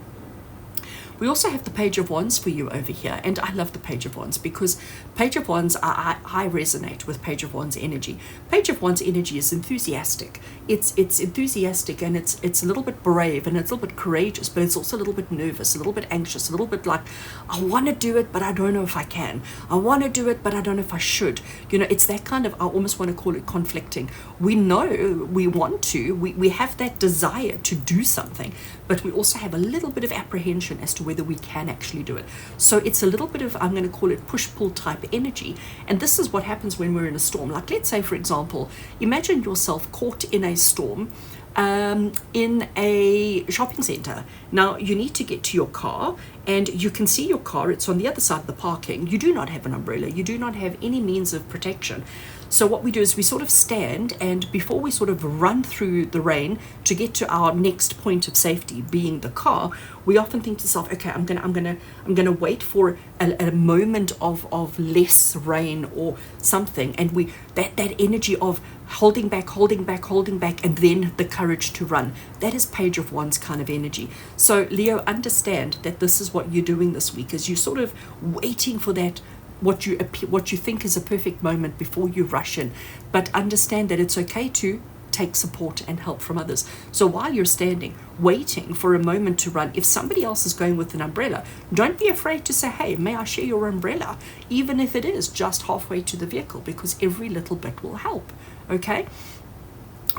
We also have the Page of Wands for you over here, and I love the Page of Wands because Page of Wands, I resonate with Page of Wands energy. Page of Wands energy is enthusiastic. It's enthusiastic, and it's a little bit brave, and it's a little bit courageous, but it's also a little bit nervous, a little bit anxious, a little bit like, I want to do it, but I don't know if I can. I want to do it, but I don't know if I should. You know, it's that kind of, I almost want to call it conflicting. We know we want to, we have that desire to do something, but we also have a little bit of apprehension as to whether we can actually do it. So it's a little bit of, I'm going to call it push-pull type energy. And this is what happens when we're in a storm. Like, let's say, for example, imagine yourself caught in a storm in a shopping center. Now you need to get to your car, and you can see your car, it's on the other side of the parking. You do not have an umbrella, you do not have any means of protection. So what we do is we sort of stand, and before we sort of run through the rain to get to our next point of safety, being the car, we often think to ourselves, okay, I'm gonna wait for a moment of less rain or something, and that energy of holding back, and then the courage to run. That is Page of Wands kind of energy. So Leo, understand that this is what you're doing this week, is you sort of waiting for that, what you think is a perfect moment before you rush in. But understand that it's okay to take support and help from others. So while you're standing, waiting for a moment to run, if somebody else is going with an umbrella, don't be afraid to say, hey, may I share your umbrella? Even if it is just halfway to the vehicle, because every little bit will help, okay?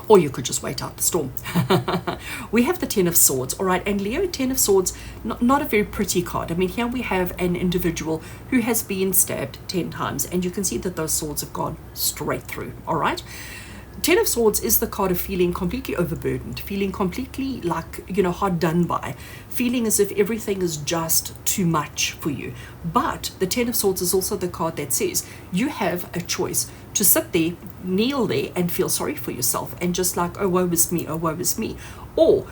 Or you could just wait out the storm. We have the 10 of Swords, all right, and Leo, 10 of Swords, not a very pretty card. I mean, here we have an individual who has been stabbed 10 times, and you can see that those swords have gone straight through, all right? 10 of Swords is the card of feeling completely overburdened, feeling completely like, you know, hard done by, feeling as if everything is just too much for you. But the 10 of Swords is also the card that says you have a choice to sit there, kneel there, and feel sorry for yourself, and just like, oh, woe is me, oh, woe is me. Or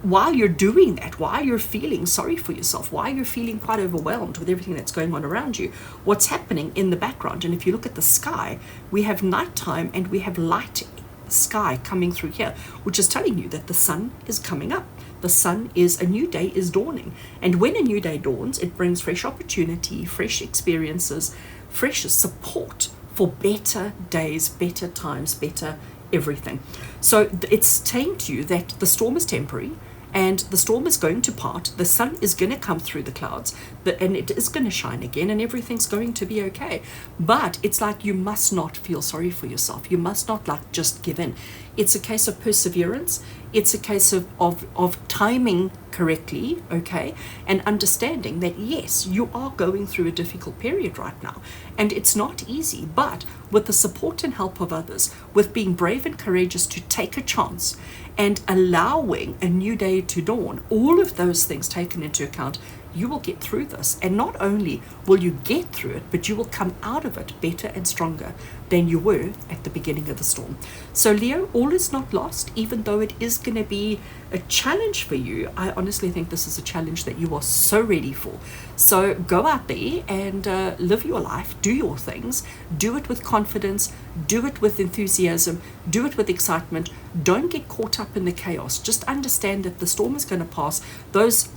while you're doing that, while you're feeling sorry for yourself, while you're feeling quite overwhelmed with everything that's going on around you, what's happening in the background, and if you look at the sky, we have nighttime and we have light sky coming through here, which is telling you that the sun is coming up. The sun is, a new day is dawning. And when a new day dawns, it brings fresh opportunity, fresh experiences, fresh support for better days, better times, better everything. So it's saying to you that the storm is temporary, and the storm is going to part. The sun is going to come through the clouds, and it is going to shine again, and everything's going to be okay. But it's like you must not feel sorry for yourself. You must not like just give in. It's a case of perseverance. It's a case of timing correctly, okay, and understanding that yes, you are going through a difficult period right now, and it's not easy, but with the support and help of others, with being brave and courageous to take a chance and allowing a new day to dawn, all of those things taken into account, you will get through this. And not only will you get through it, but you will come out of it better and stronger than you were at the beginning of the storm. So Leo, all is not lost, even though it is going to be a challenge for you. I honestly think this is a challenge that you are so ready for. So go out there and live your life, do your things, do it with confidence, do it with enthusiasm, do it with excitement. Don't get caught up in the chaos. Just understand that the storm is going to pass. Those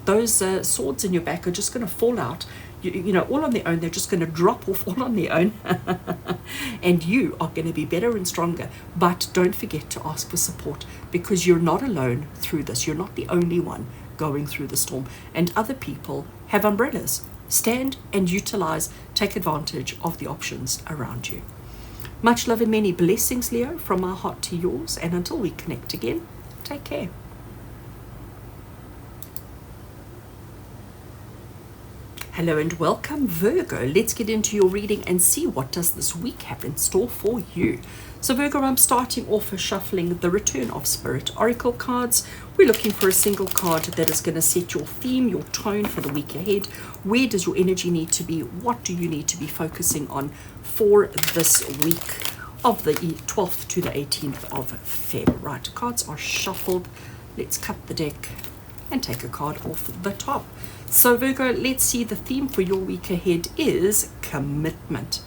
swords in your back are just going to fall out. You know, all on their own. They're just going to drop off all on their own. And you are going to be better and stronger. But don't forget to ask for support, because you're not alone through this. You're not the only one going through the storm. And other people have umbrellas. Stand and utilize, take advantage of the options around you. Much love and many blessings, Leo, from my heart to yours. And until we connect again, take care. Hello and welcome, Virgo. Let's get into your reading and see what does this week have in store for you. So Virgo, I'm starting off shuffling the Return of Spirit Oracle cards. We're looking for a single card that is going to set your theme, your tone for the week ahead. Where does your energy need to be? What do you need to be focusing on for this week of the 12th to the 18th of Feb? Right, cards are shuffled. Let's cut the deck and take a card off the top. So Virgo, let's see, the theme for your week ahead is commitment.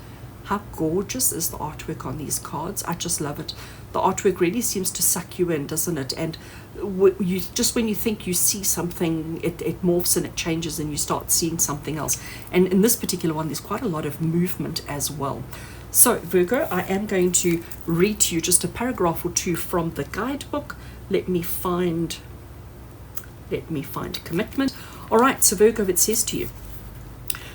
How gorgeous is the artwork on these cards? I just love it. The artwork really seems to suck you in, doesn't it? And you just, when you think you see something, it morphs and it changes and you start seeing something else. And in this particular one, there's quite a lot of movement as well. So Virgo, I am going to read to you just a paragraph or two from the guidebook. Let me find commitment. All right, so Virgo, it says to you,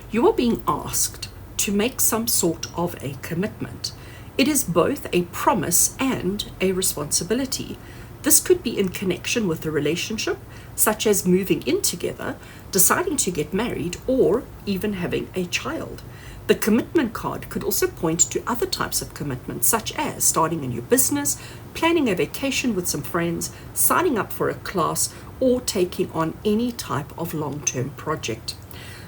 you are being asked to make some sort of a commitment. It is both a promise and a responsibility. This could be in connection with a relationship, such as moving in together, deciding to get married, or even having a child. The commitment card could also point to other types of commitment, such as starting a new business, planning a vacation with some friends, signing up for a class, or taking on any type of long-term project.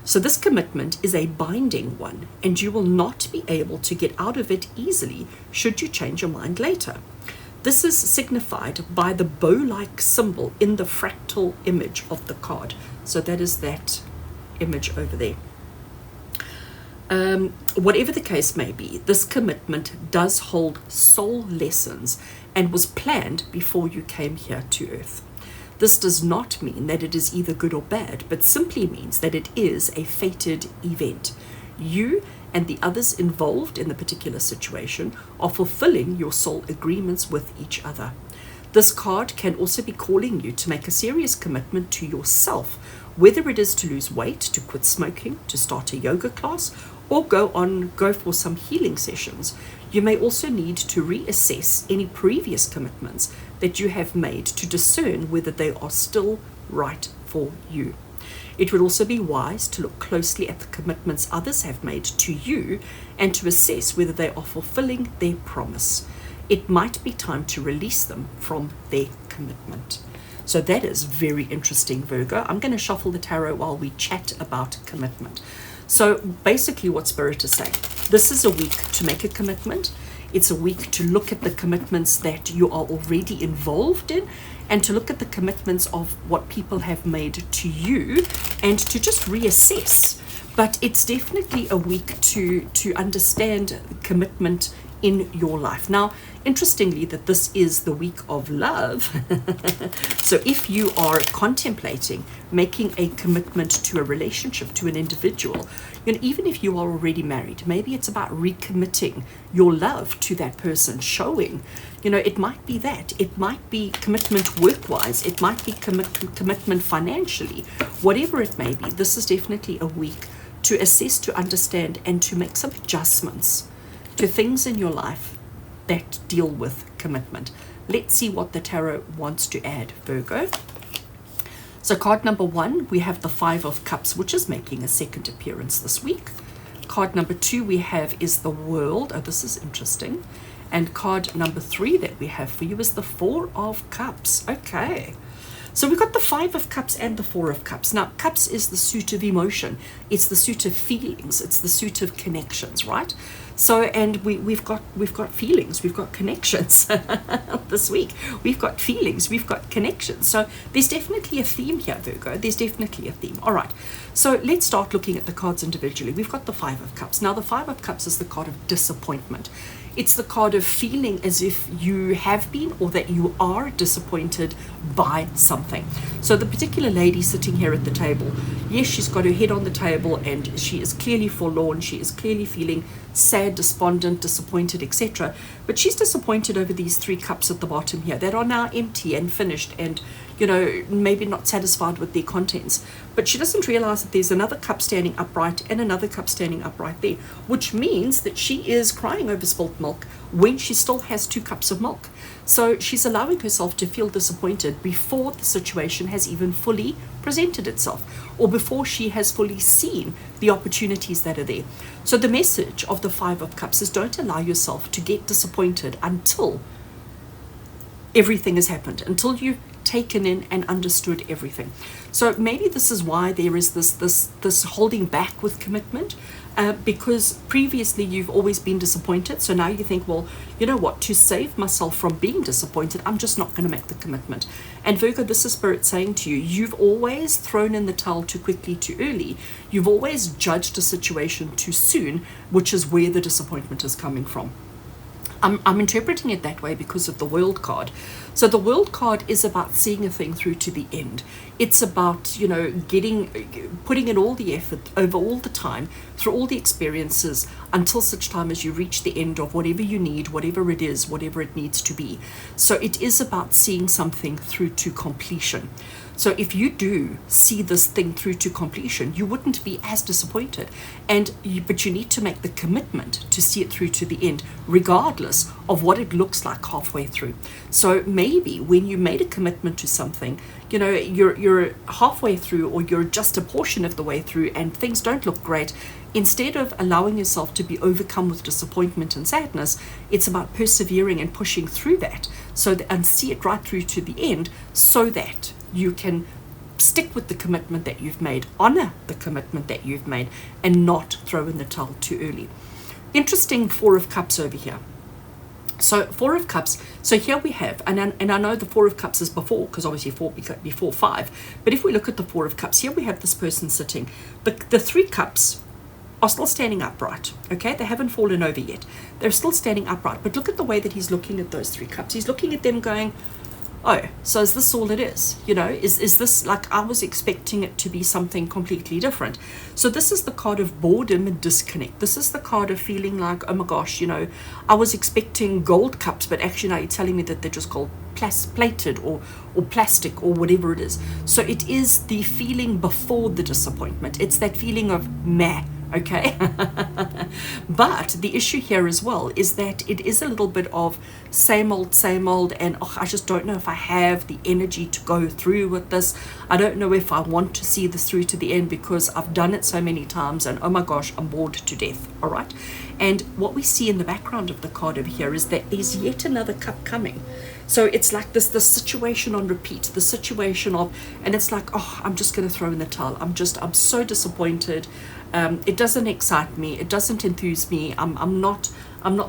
So this commitment is a binding one, and you will not be able to get out of it easily should you change your mind later. This is signified by the bow-like symbol in the fractal image of the card. So that is that image over there. Whatever the case may be, this commitment does hold soul lessons and was planned before you came here to Earth. This does not mean that it is either good or bad, but simply means that it is a fated event. You and the others involved in the particular situation are fulfilling your soul agreements with each other. This card can also be calling you to make a serious commitment to yourself, whether it is to lose weight, to quit smoking, to start a yoga class, or go for some healing sessions. You may also need to reassess any previous commitments that you have made to discern whether they are still right for you. It would also be wise to look closely at the commitments others have made to you and to assess whether they are fulfilling their promise. It might be time to release them from their commitment. So that is very interesting, Virgo. I'm going to shuffle the tarot while we chat about commitment. So basically what Spirit is saying, this is a week to make a commitment. It's a week to look at the commitments that you are already involved in and to look at the commitments of what people have made to you and to just reassess. But it's definitely a week to understand commitment in your life. Now, interestingly, that this is the week of love. So if you are contemplating making a commitment to a relationship, to an individual, even if you are already married, maybe it's about recommitting your love to that person, showing, it might be that. It might be commitment work-wise. It might be commitment financially. Whatever it may be, this is definitely a week to assess, to understand, and to make some adjustments to things in your life that deal with commitment. Let's see what the tarot wants to add, Virgo. So card number 1, we have the 5 of Cups, which is making a second appearance this week. Card number 2 we have is the World. Oh, this is interesting. And card number 3 that we have for you is the 4 of Cups. Okay. So we've got the 5 of Cups and the 4 of Cups. Now, Cups is the suit of emotion. It's the suit of feelings. It's the suit of connections, right? So, and we've got feelings, we've got connections this week. We've got feelings, we've got connections. So there's definitely a theme here, Virgo. There's definitely a theme. All right. So let's start looking at the cards individually. We've got the 5 of Cups. Now, the 5 of Cups is the card of disappointment. It's the card of feeling as if you have been or that you are disappointed by something. So the particular lady sitting here at the table, yes, she's got her head on the table and she is clearly forlorn. She is clearly feeling sad, despondent, disappointed, etc. But she's disappointed over these 3 cups at the bottom here that are now empty and finished and, maybe not satisfied with their contents. But she doesn't realize that there's another cup standing upright and another cup standing upright there, which means that she is crying over spilt milk when she still has 2 cups of milk. So she's allowing herself to feel disappointed before the situation has even fully presented itself or before she has fully seen the opportunities that are there. So the message of the 5 of Cups is don't allow yourself to get disappointed until everything has happened, until you've taken in and understood everything. So maybe this is why there is this holding back with commitment, because previously you've always been disappointed. So now you think, well, you know what, to save myself from being disappointed, I'm just not going to make the commitment. And Virgo, this is Spirit saying to you, you've always thrown in the towel too quickly, too early. You've always judged a situation too soon, which is where the disappointment is coming from. I'm interpreting it that way because of the World card. So the World card is about seeing a thing through to the end. It's about, putting in all the effort over all the time, through all the experiences, until such time as you reach the end of whatever you need, whatever it is, whatever it needs to be. So it is about seeing something through to completion. So if you do see this thing through to completion, you wouldn't be as disappointed. But you need to make the commitment to see it through to the end, regardless of what it looks like halfway through. So maybe when you made a commitment to something, you're halfway through or you're just a portion of the way through and things don't look great. Instead of allowing yourself to be overcome with disappointment and sadness, it's about persevering and pushing through that and see it right through to the end so that you can stick with the commitment that you've made, honor the commitment that you've made, and not throw in the towel too early. Interesting 4 of Cups over here. So 4 of Cups, so here we have, and I know the 4 of Cups is before, because obviously 4 before 5, but if we look at the 4 of Cups, here we have this person sitting. The 3 cups are still standing upright, okay? They haven't fallen over yet. They're still standing upright, but look at the way that he's looking at those 3 cups. He's looking at them going, oh, so is this all it is? Is this like I was expecting it to be something completely different? So this is the card of boredom and disconnect. This is the card of feeling like, oh my gosh, I was expecting gold cups, but actually now you're telling me that they're just gold plated or plastic or whatever it is. So it is the feeling before the disappointment. It's that feeling of meh. Okay, but the issue here as well is that it is a little bit of same old, and I just don't know if I have the energy to go through with this. I don't know if I want to see this through to the end because I've done it so many times and oh my gosh, I'm bored to death. All right, and what we see in the background of the card over here is that there's yet another cup coming. So it's like this situation on repeat, the situation of, and it's like, oh, I'm just going to throw in the towel. I'm so disappointed. It doesn't excite me. It doesn't enthuse me. I'm not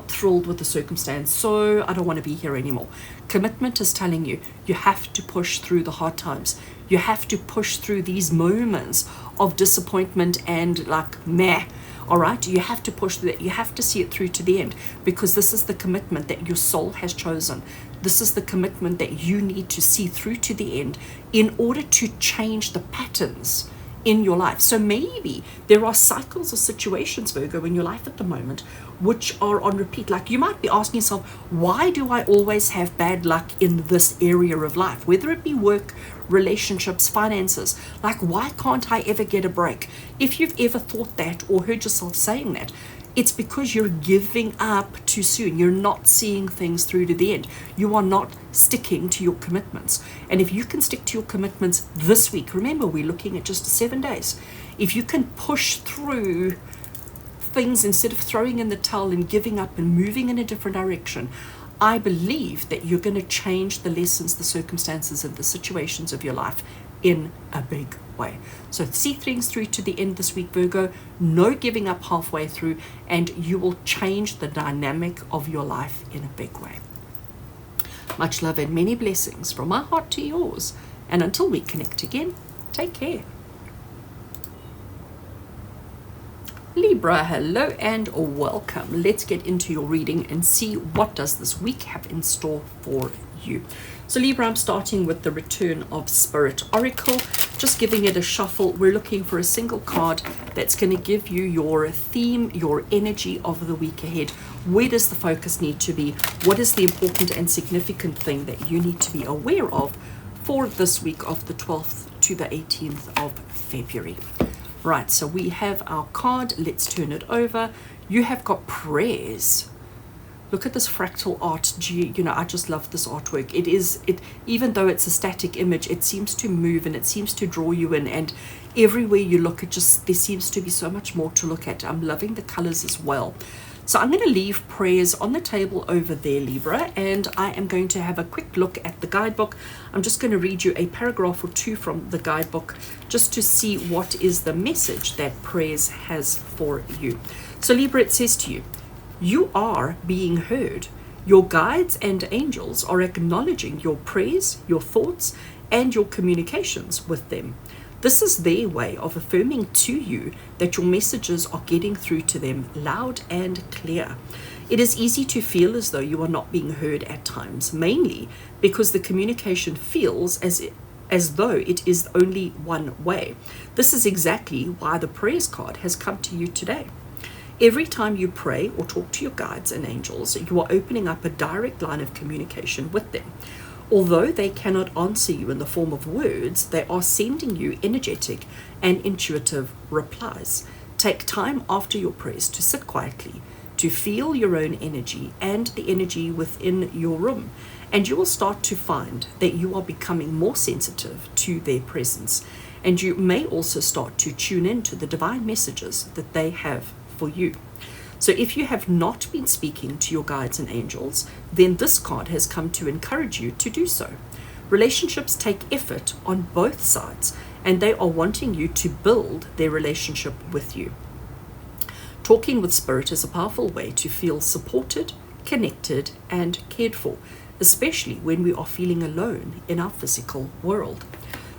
thrilled with the circumstance. So I don't want to be here anymore. Commitment is telling you, you have to push through the hard times. You have to push through these moments of disappointment and like meh, All right, you have to push that. You have to see it through to the end, because this is the commitment that your soul has chosen. This is the commitment that you need to see through to the end in order to change the patterns in your life. So maybe there are cycles or situations, Virgo, in your life at the moment which are on repeat. Like, you might be asking yourself, why do I always have bad luck in this area of life, whether it be work, relationships, finances? Like, why can't I ever get a break? If you've ever thought that or heard yourself saying that, it's because you're giving up too soon. You're not seeing things through to the end. You are not sticking to your commitments. And if you can stick to your commitments this week, remember, we're looking at just 7 days. If you can push through things instead of throwing in the towel and giving up and moving in a different direction, I believe that you're going to change the lessons, the circumstances, and the situations of your life in a big way. So see things through to the end this week, Virgo. No giving up halfway through, and you will change the dynamic of your life in a big way. Much love and many blessings from my heart to yours. And until we connect again, take care. Libra, hello and welcome. Let's get into your reading and see what does this week have in store for you. So Libra, I'm starting with the Return of Spirit Oracle, just giving it a shuffle. We're looking for a single card that's going to give you your theme, your energy of the week ahead. Where does the focus need to be? What is the important and significant thing that you need to be aware of for this week of the 12th to the 18th of February? Right, so we have our card. Let's turn it over. You have got prayers. Look at this fractal art. Gee, you know, I just love this artwork. Even though it's a static image, it seems to move and it seems to draw you in, and everywhere you look, there seems to be so much more to look at. I'm loving the colors as well. So I'm going to leave prayers on the table over there, Libra, and I am going to have a quick look at the guidebook. I'm just going to read you a paragraph or two from the guidebook just to see what is the message that prayers has for you. So Libra, it says to you, you are being heard. Your guides and angels are acknowledging your prayers, your thoughts, and your communications with them. This is their way of affirming to you that your messages are getting through to them loud and clear. It is easy to feel as though you are not being heard at times, mainly because the communication feels as though it is only one way. This is exactly why the prayers card has come to you today. Every time you pray or talk to your guides and angels, you are opening up a direct line of communication with them. Although they cannot answer you in the form of words, they are sending you energetic and intuitive replies. Take time after your prayers to sit quietly, to feel your own energy and the energy within your room, and you will start to find that you are becoming more sensitive to their presence, and you may also start to tune in to the divine messages that they have for you. So if you have not been speaking to your guides and angels, then this card has come to encourage you to do so. Relationships take effort on both sides, and they are wanting you to build their relationship with you. Talking with spirit is a powerful way to feel supported, connected, and cared for, especially when we are feeling alone in our physical world.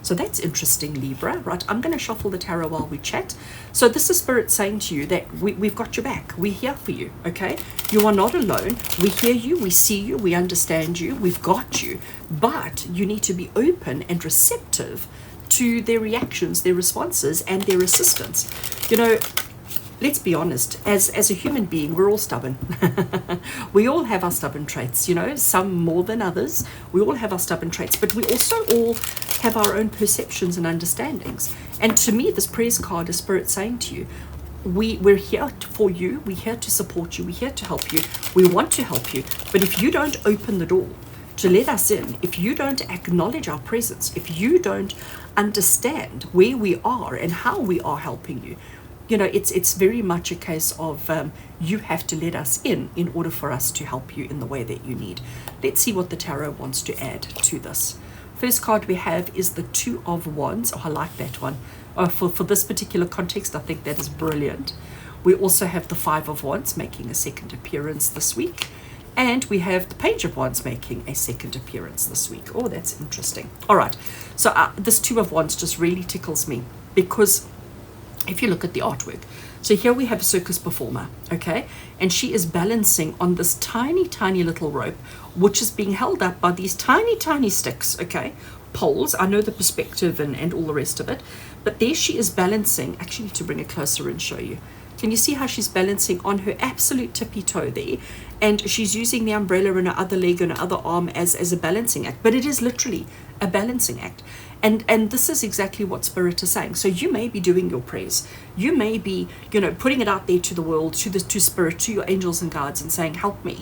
So that's interesting, Libra. Right, I'm going to shuffle the tarot while we chat. So this is Spirit saying to you that we've got your back. We're here for you, okay? You are not alone. We hear you, we see you, we understand you, we've got you. But you need to be open and receptive to their reactions, their responses, and their assistance. You know, let's be honest, as a human being, we're all stubborn. We all have our stubborn traits, you know, some more than others. We all have our stubborn traits, but we also all have our own perceptions and understandings. And to me, this prayers card is Spirit saying to you, we're here for you, we're here to support you, we're here to help you, we want to help you. But if you don't open the door to let us in, if you don't acknowledge our presence, if you don't understand where we are and how we are helping you, you know, it's very much a case of you have to let us in order for us to help you in the way that you need. Let's see what the tarot wants to add to this. First card we have is the Two of Wands. Oh, I like that one. For this particular context, I think that is brilliant. We also have the Five of Wands making a second appearance this week. And we have the Page of Wands making a second appearance this week. Oh, that's interesting. All right. So this Two of Wands just really tickles me because if you look at the artwork, So here we have a circus performer, okay? And she is balancing on this tiny, tiny little rope, which is being held up by these tiny, tiny sticks, okay? Poles. I know the perspective and all the rest of it. But there she is balancing. Actually, I need to bring it closer and show you. Can you see how she's balancing on her absolute tippy toe there? And she's using the umbrella in her other leg and her other arm as a balancing act. But it is literally a balancing act. And this is exactly what Spirit is saying. So you may be doing your prayers. You may be, putting it out there to the world, to Spirit, to your angels and guides and saying, help me,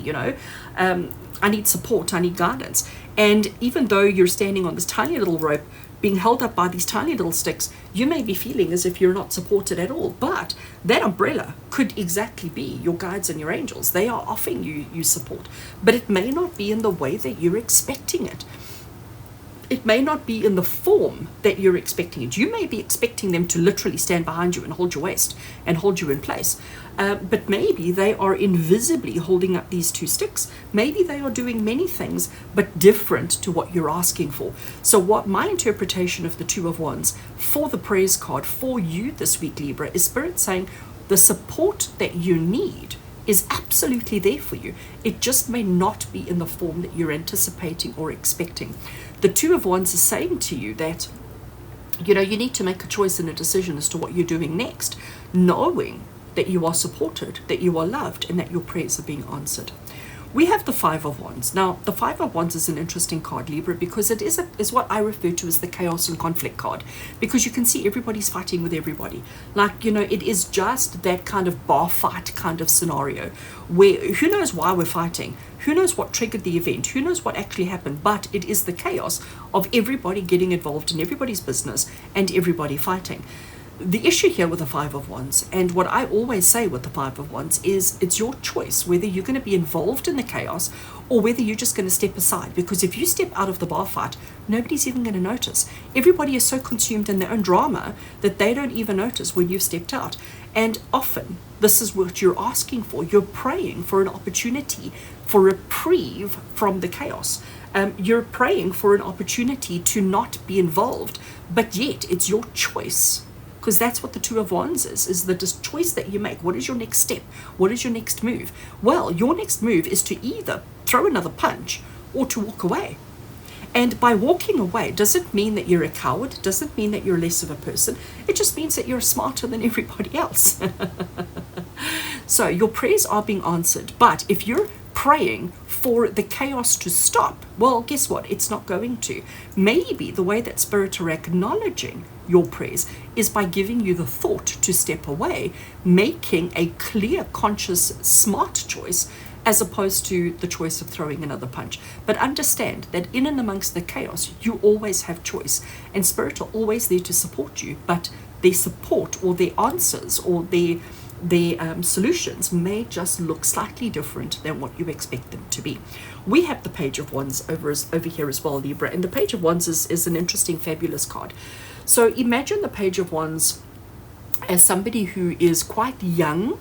I need support, I need guidance. And even though you're standing on this tiny little rope, being held up by these tiny little sticks, you may be feeling as if you're not supported at all. But that umbrella could exactly be your guides and your angels. They are offering you support. But it may not be in the way that you're expecting it. It may not be in the form that you're expecting it. You may be expecting them to literally stand behind you and hold your waist and hold you in place. But maybe they are invisibly holding up these two sticks. Maybe they are doing many things, but different to what you're asking for. So what my interpretation of the Two of Wands for the praise card for you this week, Libra, is Spirit saying the support that you need is absolutely there for you. It just may not be in the form that you're anticipating or expecting. The Two of Wands is saying to you that, you need to make a choice and a decision as to what you're doing next, knowing that you are supported, that you are loved, and that your prayers are being answered. We have the Five of Wands. Now, the Five of Wands is an interesting card, Libra, because it is what I refer to as the chaos and conflict card, because you can see everybody's fighting with everybody. Like, it is just that kind of bar fight kind of scenario where who knows why we're fighting, who knows what triggered the event, who knows what actually happened, but it is the chaos of everybody getting involved in everybody's business and everybody fighting. The issue here with the Five of Wands, and what I always say with the Five of Wands, is it's your choice whether you're going to be involved in the chaos or whether you're just going to step aside. Because if you step out of the bar fight, nobody's even going to notice. Everybody is so consumed in their own drama that they don't even notice when you've stepped out. And often, this is what you're asking for. You're praying for an opportunity for reprieve from the chaos. You're praying for an opportunity to not be involved, but yet it's your choice. Because that's what the Two of Wands is the choice that you make. What is your next step? What is your next move? Well, your next move is to either throw another punch or to walk away. And by walking away, doesn't mean that you're a coward, doesn't mean that you're less of a person. It just means that you're smarter than everybody else. So your prayers are being answered. But if you're praying for the chaos to stop, well, guess what? It's not going to. Maybe the way that Spirit are acknowledging your prayers is by giving you the thought to step away, making a clear, conscious, smart choice, as opposed to the choice of throwing another punch. But understand that in and amongst the chaos, you always have choice, and Spirit are always there to support you, but their support or their answers or their solutions may just look slightly different than what you expect them to be. We have the Page of Wands over here as well, Libra, and the Page of Wands is an interesting, fabulous card. So imagine the Page of Wands as somebody who is quite young,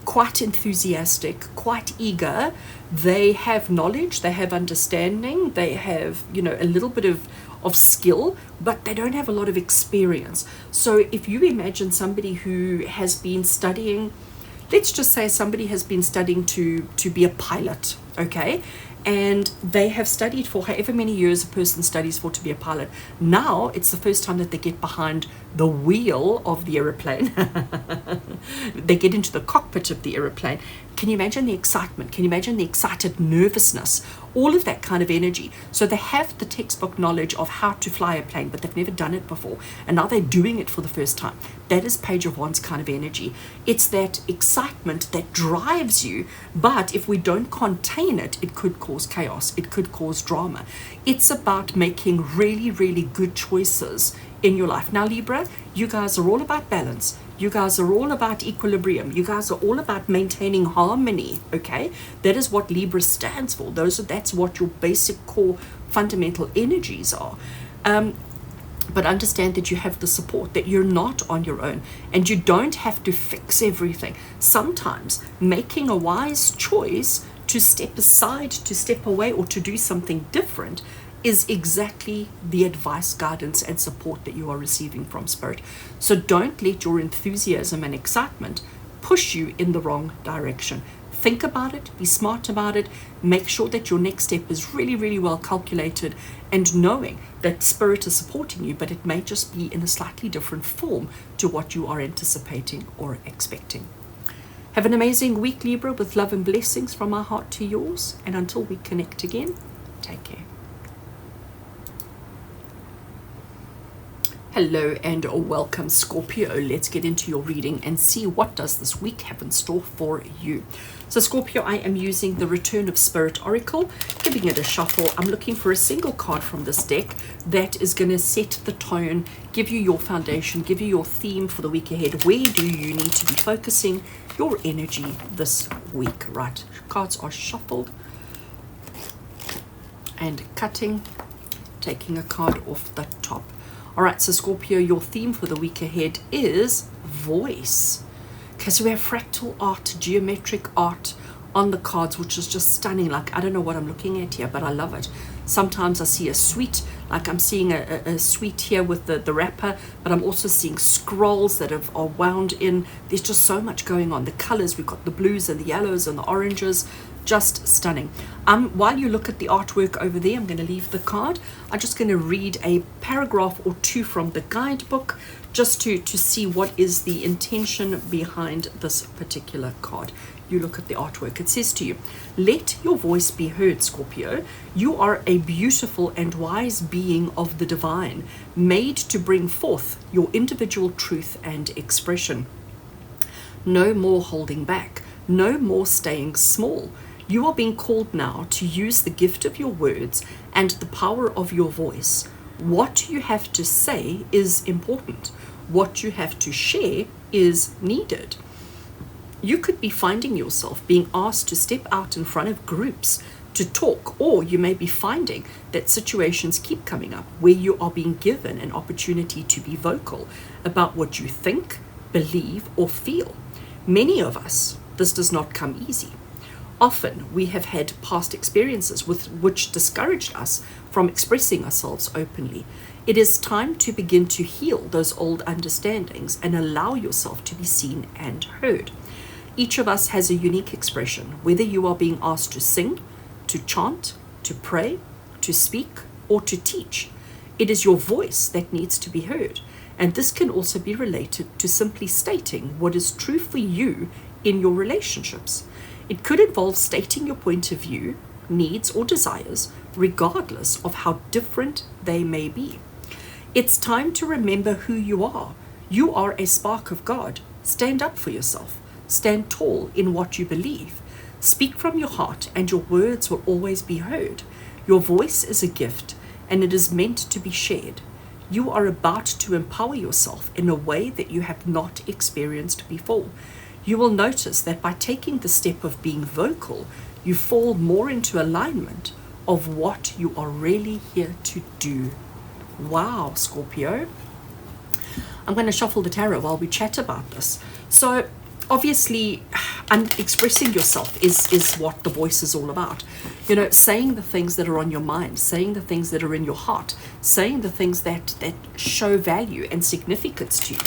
quite enthusiastic, quite eager. They have knowledge, they have understanding, they have, a little bit of skill, but they don't have a lot of experience. So if you imagine somebody who has been studying, let's just say somebody has been studying to be a pilot, okay? And they have studied for however many years a person studies for to be a pilot. Now it's the first time that they get behind the wheel of the aeroplane. They get into the cockpit of the aeroplane. Can you imagine the excitement? Can you imagine the excited nervousness? All of that kind of energy. So they have the textbook knowledge of how to fly a plane, but they've never done it before. And now they're doing it for the first time. That is Page of Wands kind of energy. It's that excitement that drives you, but if we don't contain it, it could cause chaos. It could cause drama. It's about making really, really good choices in your life. Now, Libra, you guys are all about balance. You guys are all about equilibrium. You guys are all about maintaining harmony, okay? That is what Libra stands for. That's what your basic core fundamental energies are. But understand that you have the support, that you're not on your own, and you don't have to fix everything. Sometimes making a wise choice to step aside, to step away, or to do something different is exactly the advice, guidance, and support that you are receiving from Spirit. So don't let your enthusiasm and excitement push you in the wrong direction. Think about it, be smart about it, make sure that your next step is really, really well calculated, and knowing that spirit is supporting you, but it may just be in a slightly different form to what you are anticipating or expecting. Have an amazing week, Libra, with love and blessings from our heart to yours. And until we connect again, take care. Hello and welcome, Scorpio. Let's get into your reading and see what does this week have in store for you. So Scorpio, I am using the Return of Spirit Oracle, giving it a shuffle. I'm looking for a single card from this deck that is going to set the tone, give you your foundation, give you your theme for the week ahead. Where do you need to be focusing your energy this week? Right, cards are shuffled and cutting, taking a card off the top. All right, so Scorpio, your theme for the week ahead is voice. Okay, so we have fractal art, geometric art on the cards, which is just stunning. Like, I don't know what I'm looking at here, but I love it. Sometimes I see a suite, like I'm seeing a suite here with the wrapper, but I'm also seeing scrolls that are wound in. There's just so much going on. The colors, we've got the blues and the yellows and the oranges. Just stunning. While you look at the artwork over there, I'm going to leave the card. I'm just going to read a paragraph or two from the guidebook just to see what is the intention behind this particular card. You look at the artwork. It says to you, let your voice be heard, Scorpio. You are a beautiful and wise being of the divine, made to bring forth your individual truth and expression. No more holding back. No more staying small. You are being called now to use the gift of your words and the power of your voice. What you have to say is important. What you have to share is needed. You could be finding yourself being asked to step out in front of groups to talk, or you may be finding that situations keep coming up where you are being given an opportunity to be vocal about what you think, believe, or feel. Many of us, this does not come easy. Often we have had past experiences which discouraged us from expressing ourselves openly. It is time to begin to heal those old understandings and allow yourself to be seen and heard. Each of us has a unique expression, whether you are being asked to sing, to chant, to pray, to speak, or to teach. It is your voice that needs to be heard, and this can also be related to simply stating what is true for you in your relationships. It could involve stating your point of view, needs, or desires, regardless of how different they may be. It's time to remember who you are. You are a spark of God. Stand up for yourself. Stand tall in what you believe. Speak from your heart, and your words will always be heard. Your voice is a gift, and it is meant to be shared. You are about to empower yourself in a way that you have not experienced before. You will notice that by taking the step of being vocal, you fall more into alignment of what you are really here to do. Wow, Scorpio. I'm going to shuffle the tarot while we chat about this. So obviously, expressing yourself is what the voice is all about. You know, saying the things that are on your mind, saying the things that are in your heart, saying the things that show value and significance to you.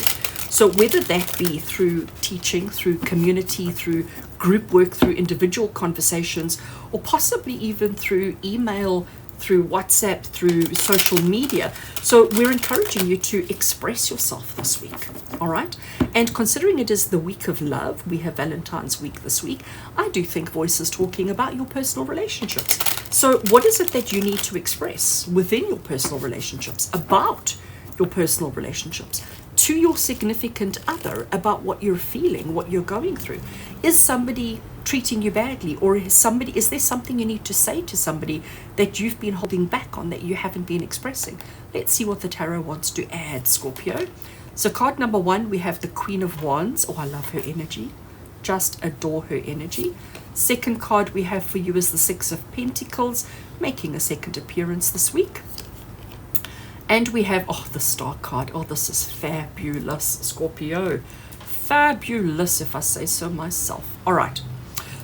So whether that be through teaching, through community, through group work, through individual conversations, or possibly even through email, through WhatsApp, through social media. So we're encouraging you to express yourself this week, all right? And considering it is the week of love, we have Valentine's week this week, I do think voice is talking about your personal relationships. So what is it that you need to express within your personal relationships, about your personal relationships, to your significant other, about what you're feeling, what you're going through? Is somebody treating you badly, or is there something you need to say to somebody that you've been holding back on, that you haven't been expressing? Let's see what the tarot wants to add, Scorpio. So card number 1, we have the Queen of Wands. Oh, I love her energy. Just adore her energy. Second card we have for you is the Six of Pentacles, making a second appearance this week. And we have, the Star card. Oh, this is fabulous, Scorpio. Fabulous, if I say so myself. All right.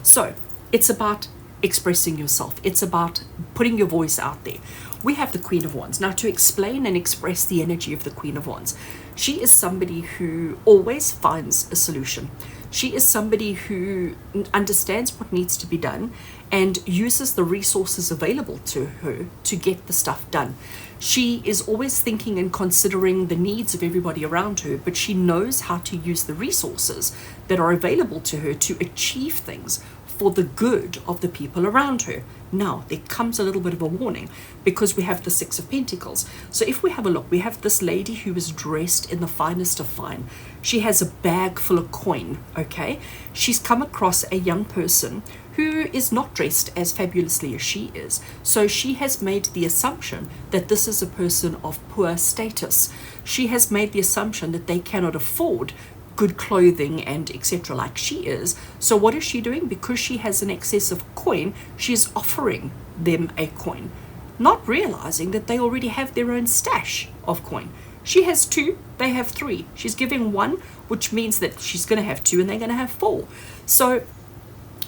So it's about expressing yourself. It's about putting your voice out there. We have the Queen of Wands. Now, to explain and express the energy of the Queen of Wands, she is somebody who always finds a solution. She is somebody who understands what needs to be done and uses the resources available to her to get the stuff done. She is always thinking and considering the needs of everybody around her, but she knows how to use the resources that are available to her to achieve things for the good of the people around her. Now, there comes a little bit of a warning because we have the Six of Pentacles. So if we have a look, we have this lady who is dressed in the finest of fine. She has a bag full of coin, okay? She's come across a young person who is not dressed as fabulously as she is. So she has made the assumption that this is a person of poor status. She has made the assumption that they cannot afford good clothing and etc. like she is. So what is she doing? Because she has an excess of coin, she is offering them a coin, not realizing that they already have their own stash of coin. She has 2, they have 3. She's giving 1, which means that she's going to have 2 and they're going to have 4. So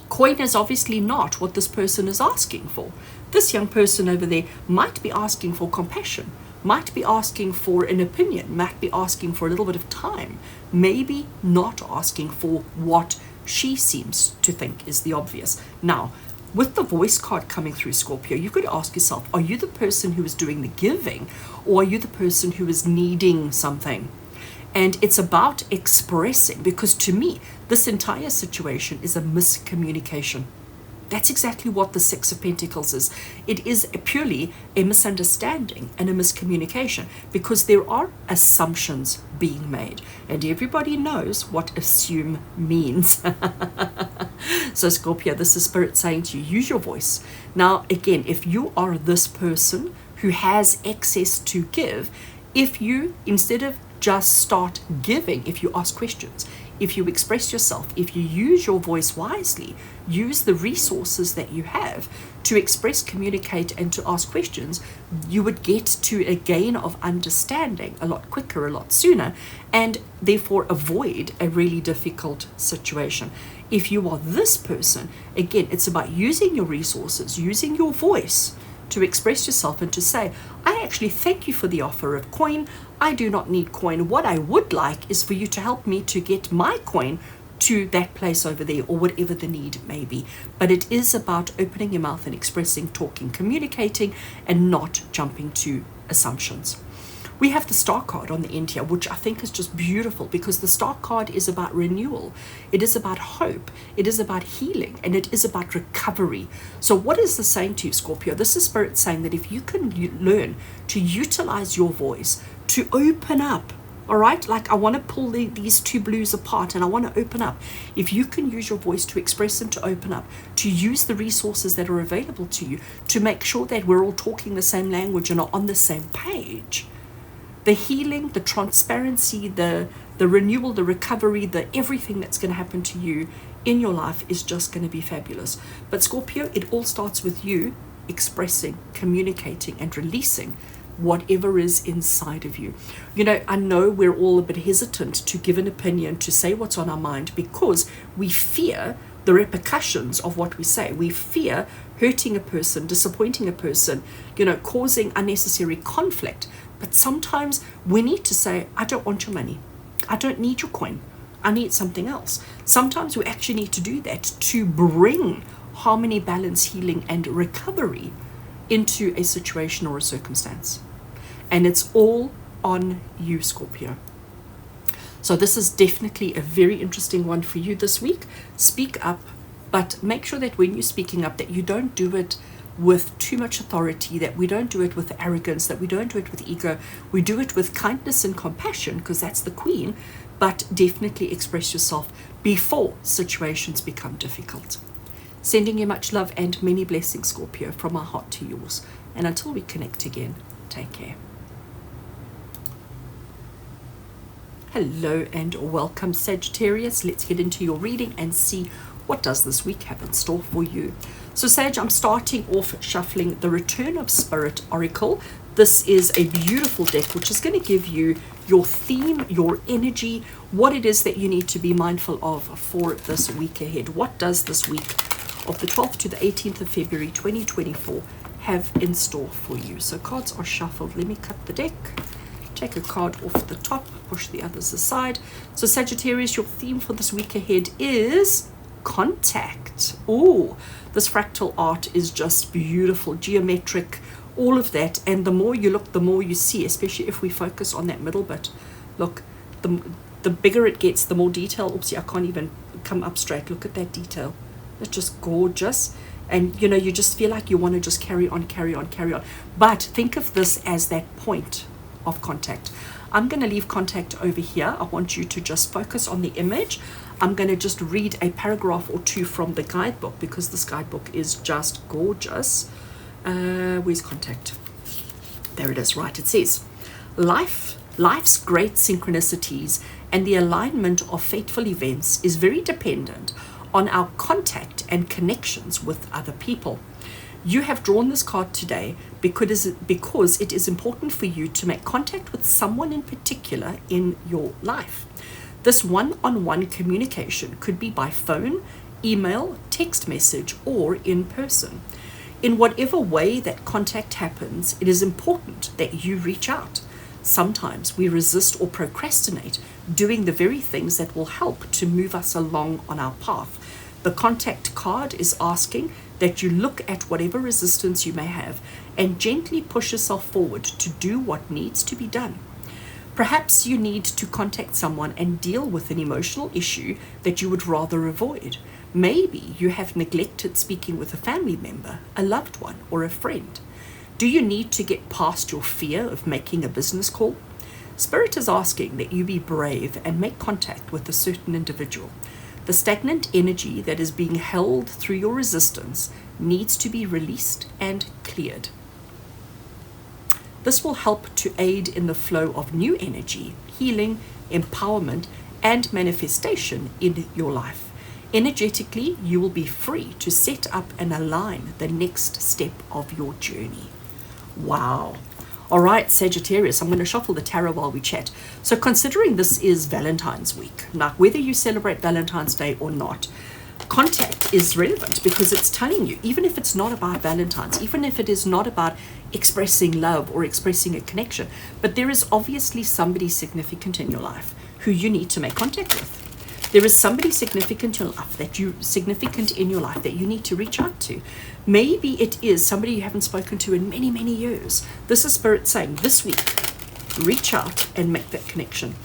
coin is obviously not what this person is asking for. This young person over there might be asking for compassion, might be asking for an opinion, might be asking for a little bit of time, maybe not asking for what she seems to think is the obvious. Now, with the voice card coming through, Scorpio, you could ask yourself, are you the person who is doing the giving, or are you the person who is needing something? And it's about expressing, because to me, this entire situation is a miscommunication. That's exactly what the Six of Pentacles is. It is purely a misunderstanding and a miscommunication, because there are assumptions being made, and everybody knows what assume means. So Scorpio, this is Spirit saying to you, use your voice. Now, again, if you are this person who has excess to give, if you, instead of just start giving, if you ask questions, if you express yourself, if you use your voice wisely, use the resources that you have to express, communicate, and to ask questions, you would get to a gain of understanding a lot quicker, a lot sooner, and therefore avoid a really difficult situation. If you are this person, again, it's about using your resources, using your voice to express yourself and to say, I actually thank you for the offer of coin. I do not need coin. What I would like is for you to help me to get my coin to that place over there, or whatever the need may be. But it is about opening your mouth and expressing, talking, communicating, and not jumping to assumptions. We have the Star card on the end here, which I think is just beautiful, because the Star card is about renewal. It is about hope. It is about healing, and it is about recovery. So what is this saying to you, Scorpio? This is Spirit saying that if you can learn to utilize your voice to open up, all right, like I want to pull these 2 blues apart and I want to open up. If you can use your voice to express and to open up, to use the resources that are available to you, to make sure that we're all talking the same language and are on the same page, the healing, the transparency, the renewal, the recovery, the everything that's going to happen to you in your life is just going to be fabulous. But Scorpio, it all starts with you expressing, communicating, and releasing whatever is inside of you. You know, I know we're all a bit hesitant to give an opinion, to say what's on our mind, because we fear the repercussions of what we say. We fear hurting a person, disappointing a person, you know, causing unnecessary conflict. But sometimes we need to say, I don't want your money. I don't need your coin. I need something else. Sometimes we actually need to do that to bring harmony, balance, healing, and recovery into a situation or a circumstance. And it's all on you, Scorpio. So this is definitely a very interesting one for you this week. Speak up, but make sure that when you're speaking up, that you don't do it with too much authority, that we don't do it with arrogance, that we don't do it with ego. We do it with kindness and compassion, because that's the Queen, but definitely express yourself before situations become difficult. Sending you much love and many blessings, Scorpio, from my heart to yours. And until we connect again, take care. Hello and welcome, Sagittarius. Let's get into your reading and see what does this week have in store for you. So Sag, I'm starting off shuffling the Return of Spirit Oracle. This is a beautiful deck which is going to give you your theme, your energy, what it is that you need to be mindful of for this week ahead. What does this week of the 12th to the 18th of February 2024 have in store for you? So cards are shuffled. Let me cut the deck take a card off the top, push the others aside. So Sagittarius, your theme for this week ahead is contact. Oh, this fractal art is just beautiful, geometric, all of that. And the more you look, the more you see, especially if we focus on that middle bit. Look, the bigger it gets, the more detail. Oopsie, I can't even come up straight. Look at that detail. It's just gorgeous. And, you know, you just feel like you want to just carry on. But think of this as that point of contact. I'm going to leave contact over here. I want you to just focus on the image. I'm going to just read a paragraph or two from the guidebook, because this guidebook is just gorgeous. Where's contact? There it is, right. It says, life's great synchronicities and the alignment of fateful events is very dependent on our contact and connections with other people. You have drawn this card today because it is important for you to make contact with someone in particular in your life. This one-on-one communication could be by phone, email, text message, or in person. In whatever way that contact happens, it is important that you reach out. Sometimes we resist or procrastinate doing the very things that will help to move us along on our path. The contact card is asking that you look at whatever resistance you may have and gently push yourself forward to do what needs to be done. Perhaps you need to contact someone and deal with an emotional issue that you would rather avoid. Maybe you have neglected speaking with a family member, a loved one, or a friend. Do you need to get past your fear of making a business call? Spirit is asking that you be brave and make contact with a certain individual. The stagnant energy that is being held through your resistance needs to be released and cleared. This will help to aid in the flow of new energy, healing, empowerment, and manifestation in your life. Energetically, you will be free to set up and align the next step of your journey. Wow. All right, Sagittarius, I'm going to shuffle the tarot while we chat. So considering this is Valentine's week, now whether you celebrate Valentine's Day or not, contact is relevant because it's telling you, even if it's not about Valentine's, even if it is not about expressing love or expressing a connection, but there is obviously somebody significant in your life who you need to make contact with. There is somebody significant in your life that you need to reach out to. Maybe it is somebody you haven't spoken to in many, many years. This is Spirit saying this week, reach out and make that connection.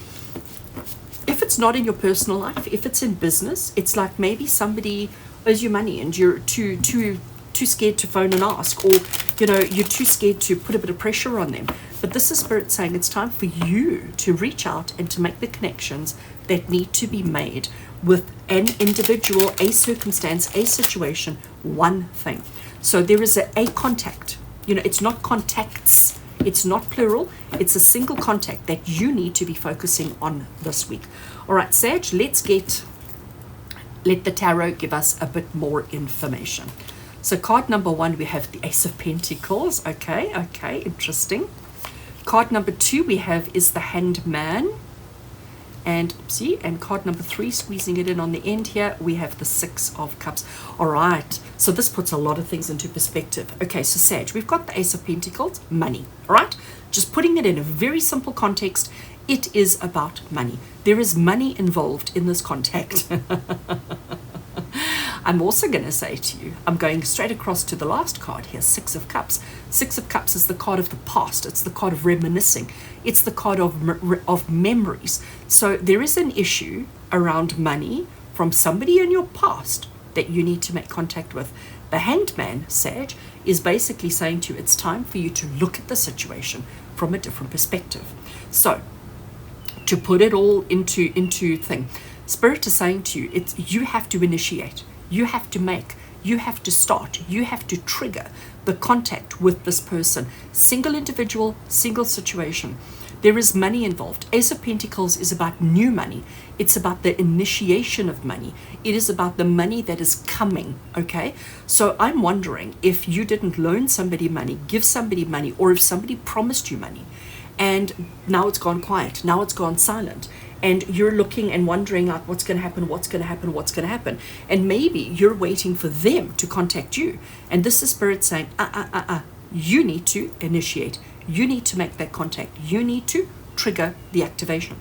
If it's not in your personal life, if it's in business, it's like maybe somebody owes you money and you're too scared to phone and ask, or you're too scared to put a bit of pressure on them. But this is Spirit saying it's time for you to reach out and to make the connections that need to be made with an individual, a circumstance, a situation, one thing. So there is a contact. It's not contacts. It's not plural. It's a single contact that you need to be focusing on this week. All right, Sag, let the tarot give us a bit more information. So card number 1, we have the Ace of Pentacles. Okay, interesting. Card number 2 we have is the Hanged Man. And card number 3, squeezing it in on the end here, we have the 6 of Cups. All right, so this puts a lot of things into perspective. Okay, so Sag, we've got the Ace of Pentacles, money. All right, just putting it in a very simple context, it is about money. There is money involved in this contact. I'm also going to say to you, I'm going straight across to the last card here, 6 of Cups. 6 of Cups is the card of the past. It's the card of reminiscing. It's the card of memories. So there is an issue around money from somebody in your past that you need to make contact with. The Hanged Man, Sag, is basically saying to you, it's time for you to look at the situation from a different perspective. So to put it all into thing, Spirit is saying to you, you have to initiate. You have to make, you have to start, you have to trigger the contact with this person. Single individual, single situation. There is money involved. Ace of Pentacles is about new money. It's about the initiation of money. It is about the money that is coming, okay? So I'm wondering if you didn't loan somebody money, give somebody money, or if somebody promised you money, and now it's gone quiet, now it's gone silent. And you're looking and wondering like what's going to happen. And maybe you're waiting for them to contact you. And this is Spirit saying, you need to initiate. You need to make that contact. You need to trigger the activation.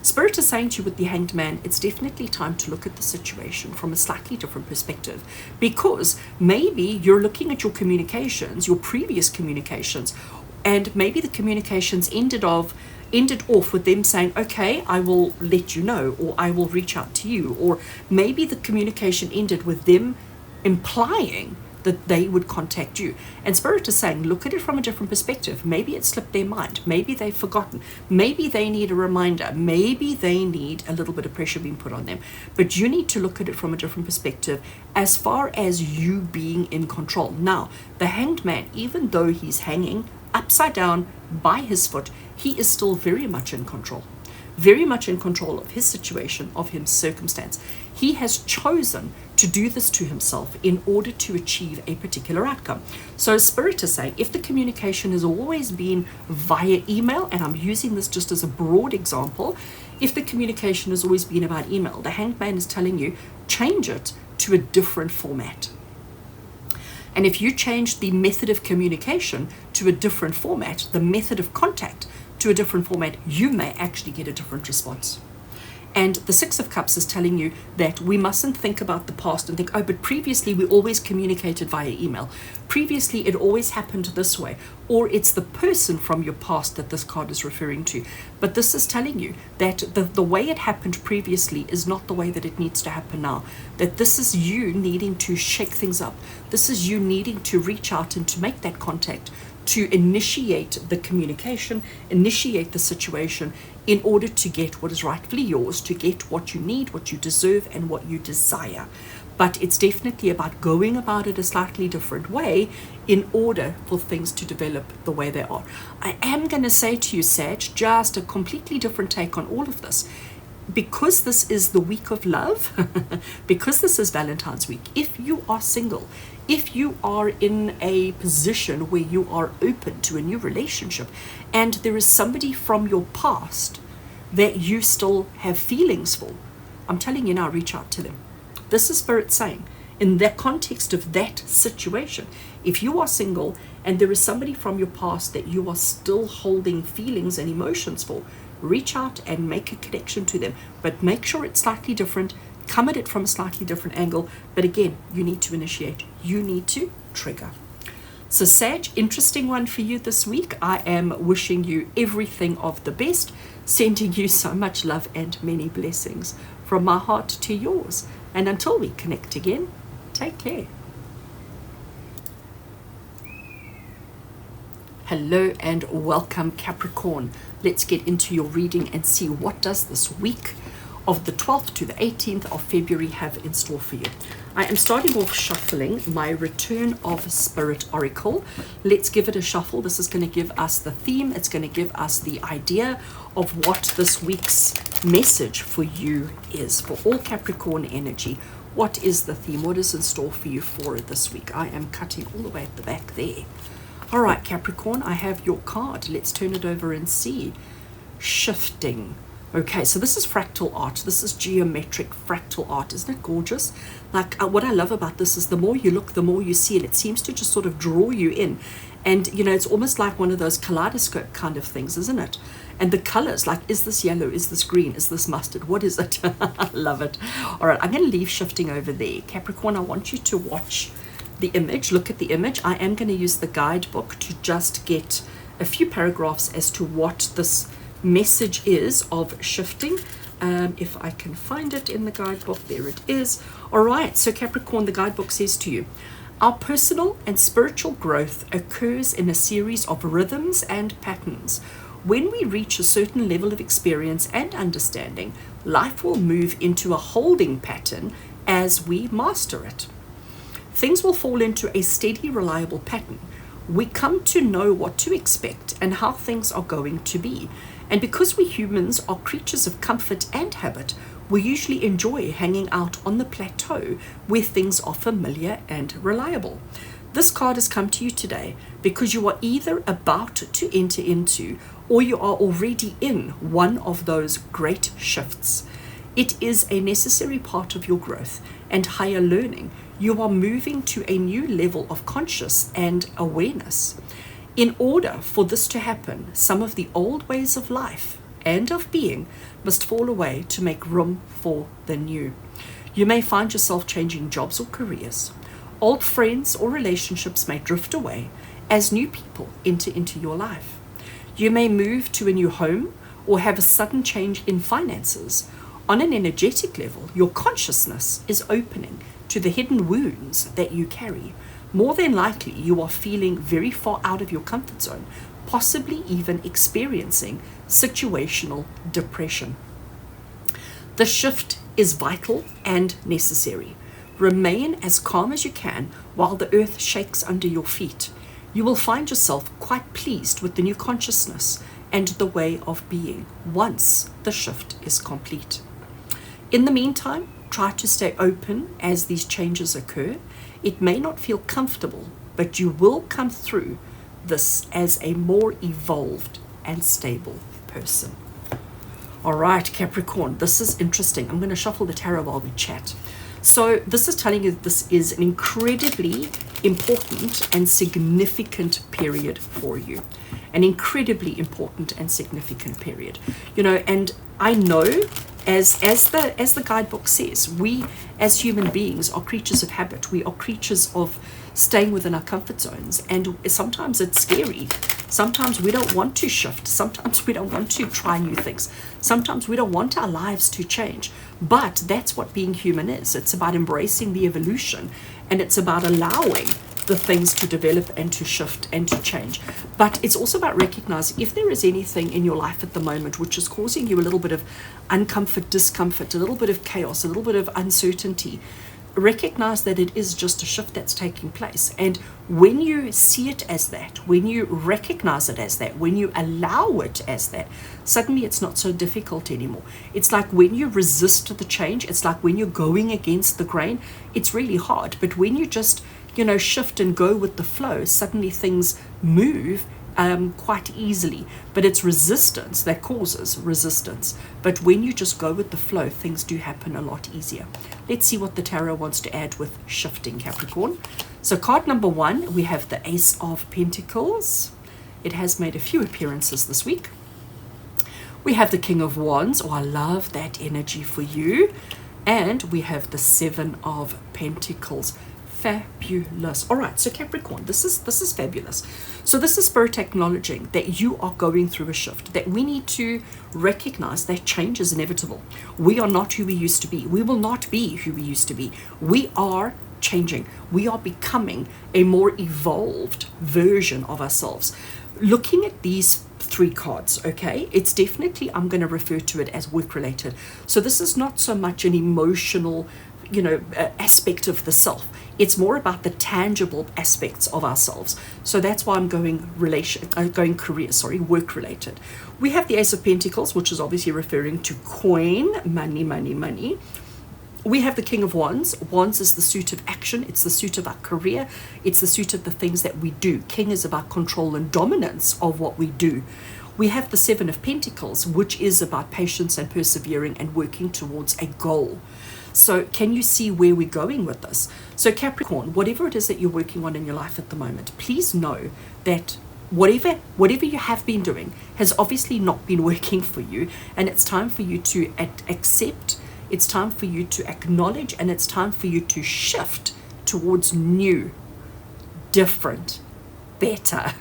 Spirit is saying to you with the Hanged Man, it's definitely time to look at the situation from a slightly different perspective, because maybe you're looking at your communications, your previous communications, and maybe the communications ended off with them saying, okay, I will let you know, or I will reach out to you, or maybe the communication ended with them implying that they would contact you. And Spirit is saying, look at it from a different perspective. Maybe it slipped their mind. Maybe they've forgotten. Maybe they need a reminder. Maybe they need a little bit of pressure being put on them. But you need to look at it from a different perspective as far as you being in control. Now, the Hanged Man, even though he's hanging upside down by his foot, he is still very much in control. Very much in control of his situation, of his circumstance. He has chosen to do this to himself in order to achieve a particular outcome. So Spirit is saying, if the communication has always been via email, and I'm using this just as a broad example, if the communication has always been about email, the Hanged Man is telling you, change it to a different format. And if you change the method of communication to a different format, the method of contact to a different format, you may actually get a different response. And the Six of Cups is telling you that we mustn't think about the past and think, oh, but previously we always communicated via email. Previously it always happened this way. Or it's the person from your past that this card is referring to. But this is telling you that the way it happened previously is not the way that it needs to happen now. That this is you needing to shake things up. This is you needing to reach out and to make that contact, to initiate the communication, initiate the situation in order to get what is rightfully yours, to get what you need, what you deserve, and what you desire. But it's definitely about going about it a slightly different way in order for things to develop the way they are. I am going to say to you, Sag, just a completely different take on all of this. Because this is the week of love, because this is Valentine's week, if you are single, if you are in a position where you are open to a new relationship and there is somebody from your past that you still have feelings for, I'm telling you now, reach out to them. This is Spirit saying, in the context of that situation, if you are single and there is somebody from your past that you are still holding feelings and emotions for, reach out and make a connection to them. But make sure it's slightly different. Come at it from a slightly different angle. But again, you need to initiate. You need to trigger. So Sag, interesting one for you this week. I am wishing you everything of the best. Sending you so much love and many blessings from my heart to yours. And until we connect again, take care. Hello and welcome, Capricorn. Let's get into your reading and see what does this week of the 12th to the 18th of February have in store for you. I am starting off shuffling my Return of Spirit Oracle. Let's give it a shuffle. This is going to give us the theme. It's going to give us the idea of what this week's message for you is. For all Capricorn energy, what is the theme? What is in store for you for this week? I am cutting all the way at the back there. All right, Capricorn, I have your card. Let's turn it over and see. Shifting. Okay, so this is fractal art. This is geometric fractal art. Isn't it gorgeous? Like, what I love about this is the more you look, the more you see it. It seems to just sort of draw you in. And, you know, it's almost like one of those kaleidoscope kind of things, isn't it? And the colors, like, is this yellow? Is this green? Is this mustard? What is it? I love it. All right, I'm going to leave shifting over there. Capricorn, I want you to watch the image. Look at the image. I am going to use the guidebook to just get a few paragraphs as to what this message is of shifting. If I can find it in the guidebook, there it is. All right, so Capricorn, the guidebook says to you, our personal and spiritual growth occurs in a series of rhythms and patterns. When we reach a certain level of experience and understanding, life will move into a holding pattern as we master it. Things will fall into a steady, reliable pattern. We come to know what to expect and how things are going to be. And because we humans are creatures of comfort and habit, we usually enjoy hanging out on the plateau where things are familiar and reliable. This card has come to you today because you are either about to enter into or you are already in one of those great shifts. It is a necessary part of your growth and higher learning. You are moving to a new level of conscious and awareness. In order for this to happen, some of the old ways of life and of being must fall away to make room for the new. You may find yourself changing jobs or careers. Old friends or relationships may drift away as new people enter into your life. You may move to a new home or have a sudden change in finances. On an energetic level, your consciousness is opening to the hidden wounds that you carry. More than likely, you are feeling very far out of your comfort zone, possibly even experiencing situational depression. The shift is vital and necessary. Remain as calm as you can while the earth shakes under your feet. You will find yourself quite pleased with the new consciousness and the way of being once the shift is complete. In the meantime, try to stay open as these changes occur. It may not feel comfortable, but you will come through this as a more evolved and stable person. All right, Capricorn, this is interesting. I'm going to shuffle the tarot while we chat. So this is telling you this is an incredibly important and significant period for you. An incredibly important and significant period. You know, and I know, as the guidebook says, we as human beings are creatures of habit. We are creatures of staying within our comfort zones, and sometimes it's scary. Sometimes we don't want to shift. Sometimes we don't want to try new things. Sometimes we don't want our lives to change. But that's what being human is. It's about embracing the evolution, and it's about allowing the things to develop and to shift and to change. But it's also about recognizing if there is anything in your life at the moment which is causing you a little bit of uncomfort, discomfort, a little bit of chaos, a little bit of uncertainty, recognize that it is just a shift that's taking place. And when you see it as that, when you recognize it as that, when you allow it as that, suddenly it's not so difficult anymore. It's like when you resist the change, it's like when you're going against the grain, it's really hard. But when you just, shift and go with the flow, suddenly things move quite easily. But it's resistance that causes resistance. But when you just go with the flow, things do happen a lot easier. Let's see what the tarot wants to add with shifting, Capricorn. So card number 1, we have the Ace of Pentacles. It has made a few appearances this week. We have the King of Wands. Oh, I love that energy for you. And we have the 7 of Pentacles. Fabulous. All right, so Capricorn, this is fabulous. So this is Spirit acknowledging that you are going through a shift, that we need to recognize that change is inevitable. We are not who we used to be. We will not be who we used to be. We are changing. We are becoming a more evolved version of ourselves. Looking at these 3 cards, okay, it's definitely, I'm going to refer to it as work related. So this is not so much an emotional aspect of the self. It's more about the tangible aspects of ourselves. So that's why I'm going work related. We have the Ace of Pentacles, which is obviously referring to coin, money, money, money. We have the King of Wands. Wands is the suit of action. It's the suit of our career. It's the suit of the things that we do. King is about control and dominance of what we do. We have the 7 of Pentacles, which is about patience and persevering and working towards a goal. So can you see where we're going with this? So Capricorn, whatever it is that you're working on in your life at the moment, please know that whatever you have been doing has obviously not been working for you, and it's time for you to accept, it's time for you to acknowledge, and it's time for you to shift towards new, different, better.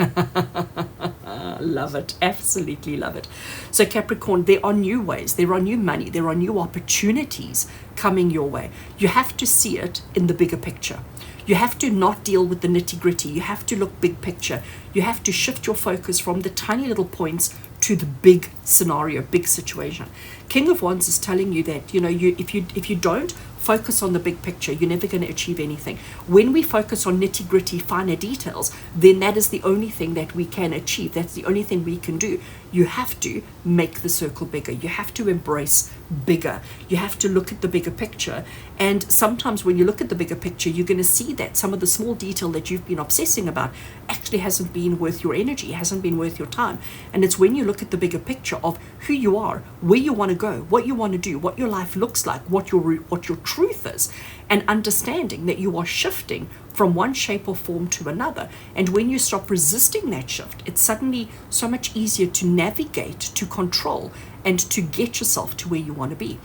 Love it. Absolutely love it. So Capricorn, there are new ways, there are new money, there are new opportunities coming your way. You have to see it in the bigger picture. You have to not deal with the nitty-gritty. You have to look big picture. You have to shift your focus from the tiny little points to the big scenario, big situation. King of Wands is telling you that, if you don't focus on the big picture, you're never going to achieve anything. When we focus on nitty-gritty, finer details, then that is the only thing that we can achieve. That's the only thing we can do. You have to make the circle bigger. You have to embrace bigger. You have to look at the bigger picture. And sometimes when you look at the bigger picture, you're going to see that some of the small detail that you've been obsessing about actually hasn't been worth your energy, hasn't been worth your time. And it's when you look at the bigger picture of who you are, where you want to go, what you want to do, what your life looks like, what your truth is, and understanding that you are shifting from one shape or form to another. And when you stop resisting that shift, it's suddenly so much easier to navigate, to control, and to get yourself to where you want to be.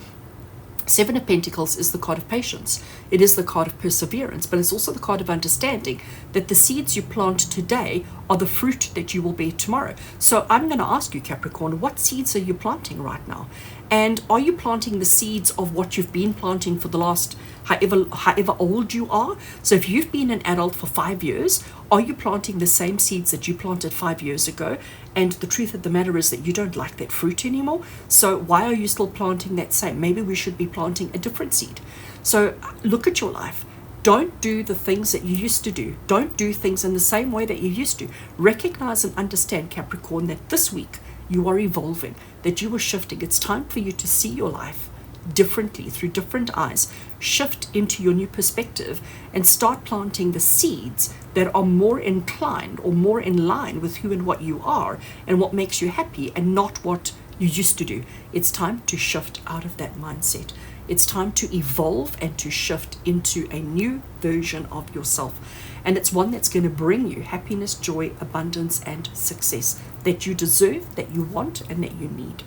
Seven of Pentacles is the card of patience. It is the card of perseverance, but it's also the card of understanding that the seeds you plant today are the fruit that you will bear tomorrow. So I'm going to ask you, Capricorn, what seeds are you planting right now? And are you planting the seeds of what you've been planting for the last however old you are? So if you've been an adult for 5 years, are you planting the same seeds that you planted 5 years ago? And the truth of the matter is that you don't like that fruit anymore. So why are you still planting that same? Maybe we should be planting a different seed. So look at your life. Don't do the things that you used to do. Don't do things in the same way that you used to. Recognize and understand, Capricorn, that this week you are evolving, that you are shifting. It's time for you to see your life differently, through different eyes. Shift into your new perspective and start planting the seeds that are more inclined or more in line with who and what you are and what makes you happy, and not what you used to do. It's time to shift out of that mindset. It's time to evolve and to shift into a new version of yourself. And it's one that's going to bring you happiness, joy, abundance, and success that you deserve, that you want, and that you need.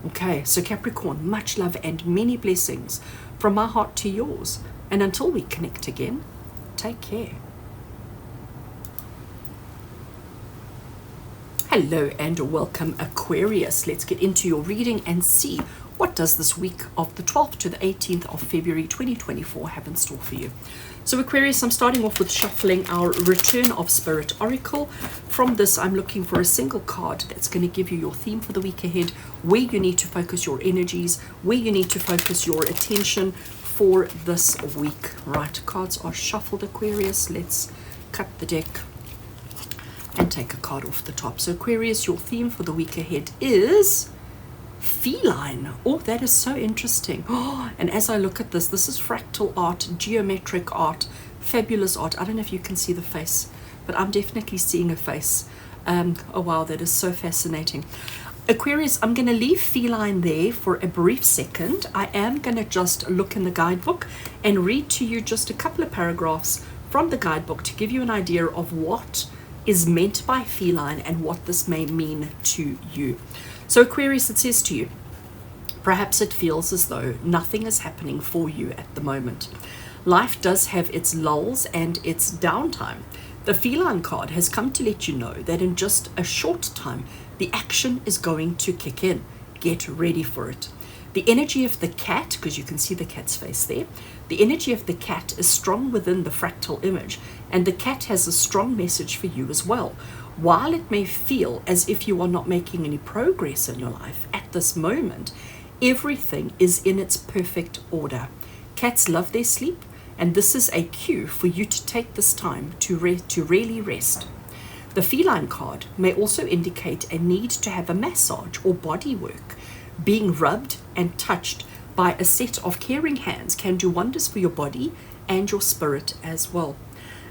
Okay, so Capricorn, much love and many blessings from my heart to yours. And until we connect again, take care. Hello and welcome, Aquarius. Let's get into your reading and see what does this week of the 12th to the 18th of February 2024 have in store for you. So Aquarius, I'm starting off with shuffling our Return of Spirit Oracle. From this, I'm looking for a single card that's going to give you your theme for the week ahead, where you need to focus your energies, where you need to focus your attention for this week. Right, cards are shuffled, Aquarius. Let's cut the deck and take a card off the top. So Aquarius, your theme for the week ahead is feline. Oh, that is so interesting. Oh, and as I look at this is fractal art, geometric art, fabulous art. I don't know if you can see the face, but I'm definitely seeing a face. Oh wow, that is so fascinating. Aquarius, I'm going to leave feline there for a brief second. I am going to just look in the guidebook and read to you just a couple of paragraphs from the guidebook to give you an idea of what is meant by feline and what this may mean to you. So Aquarius, it says to you, perhaps it feels as though nothing is happening for you at the moment. Life does have its lulls and its downtime. The feline card has come to let you know that in just a short time, the action is going to kick in. Get ready for it. The energy of the cat, because you can see the cat's face there, the energy of the cat is strong within the fractal image, and the cat has a strong message for you as well. While it may feel as if you are not making any progress in your life at this moment, everything is in its perfect order. Cats love their sleep, and this is a cue for you to take this time to really rest. The feline card may also indicate a need to have a massage or body work. Being rubbed and touched by a set of caring hands can do wonders for your body and your spirit as well.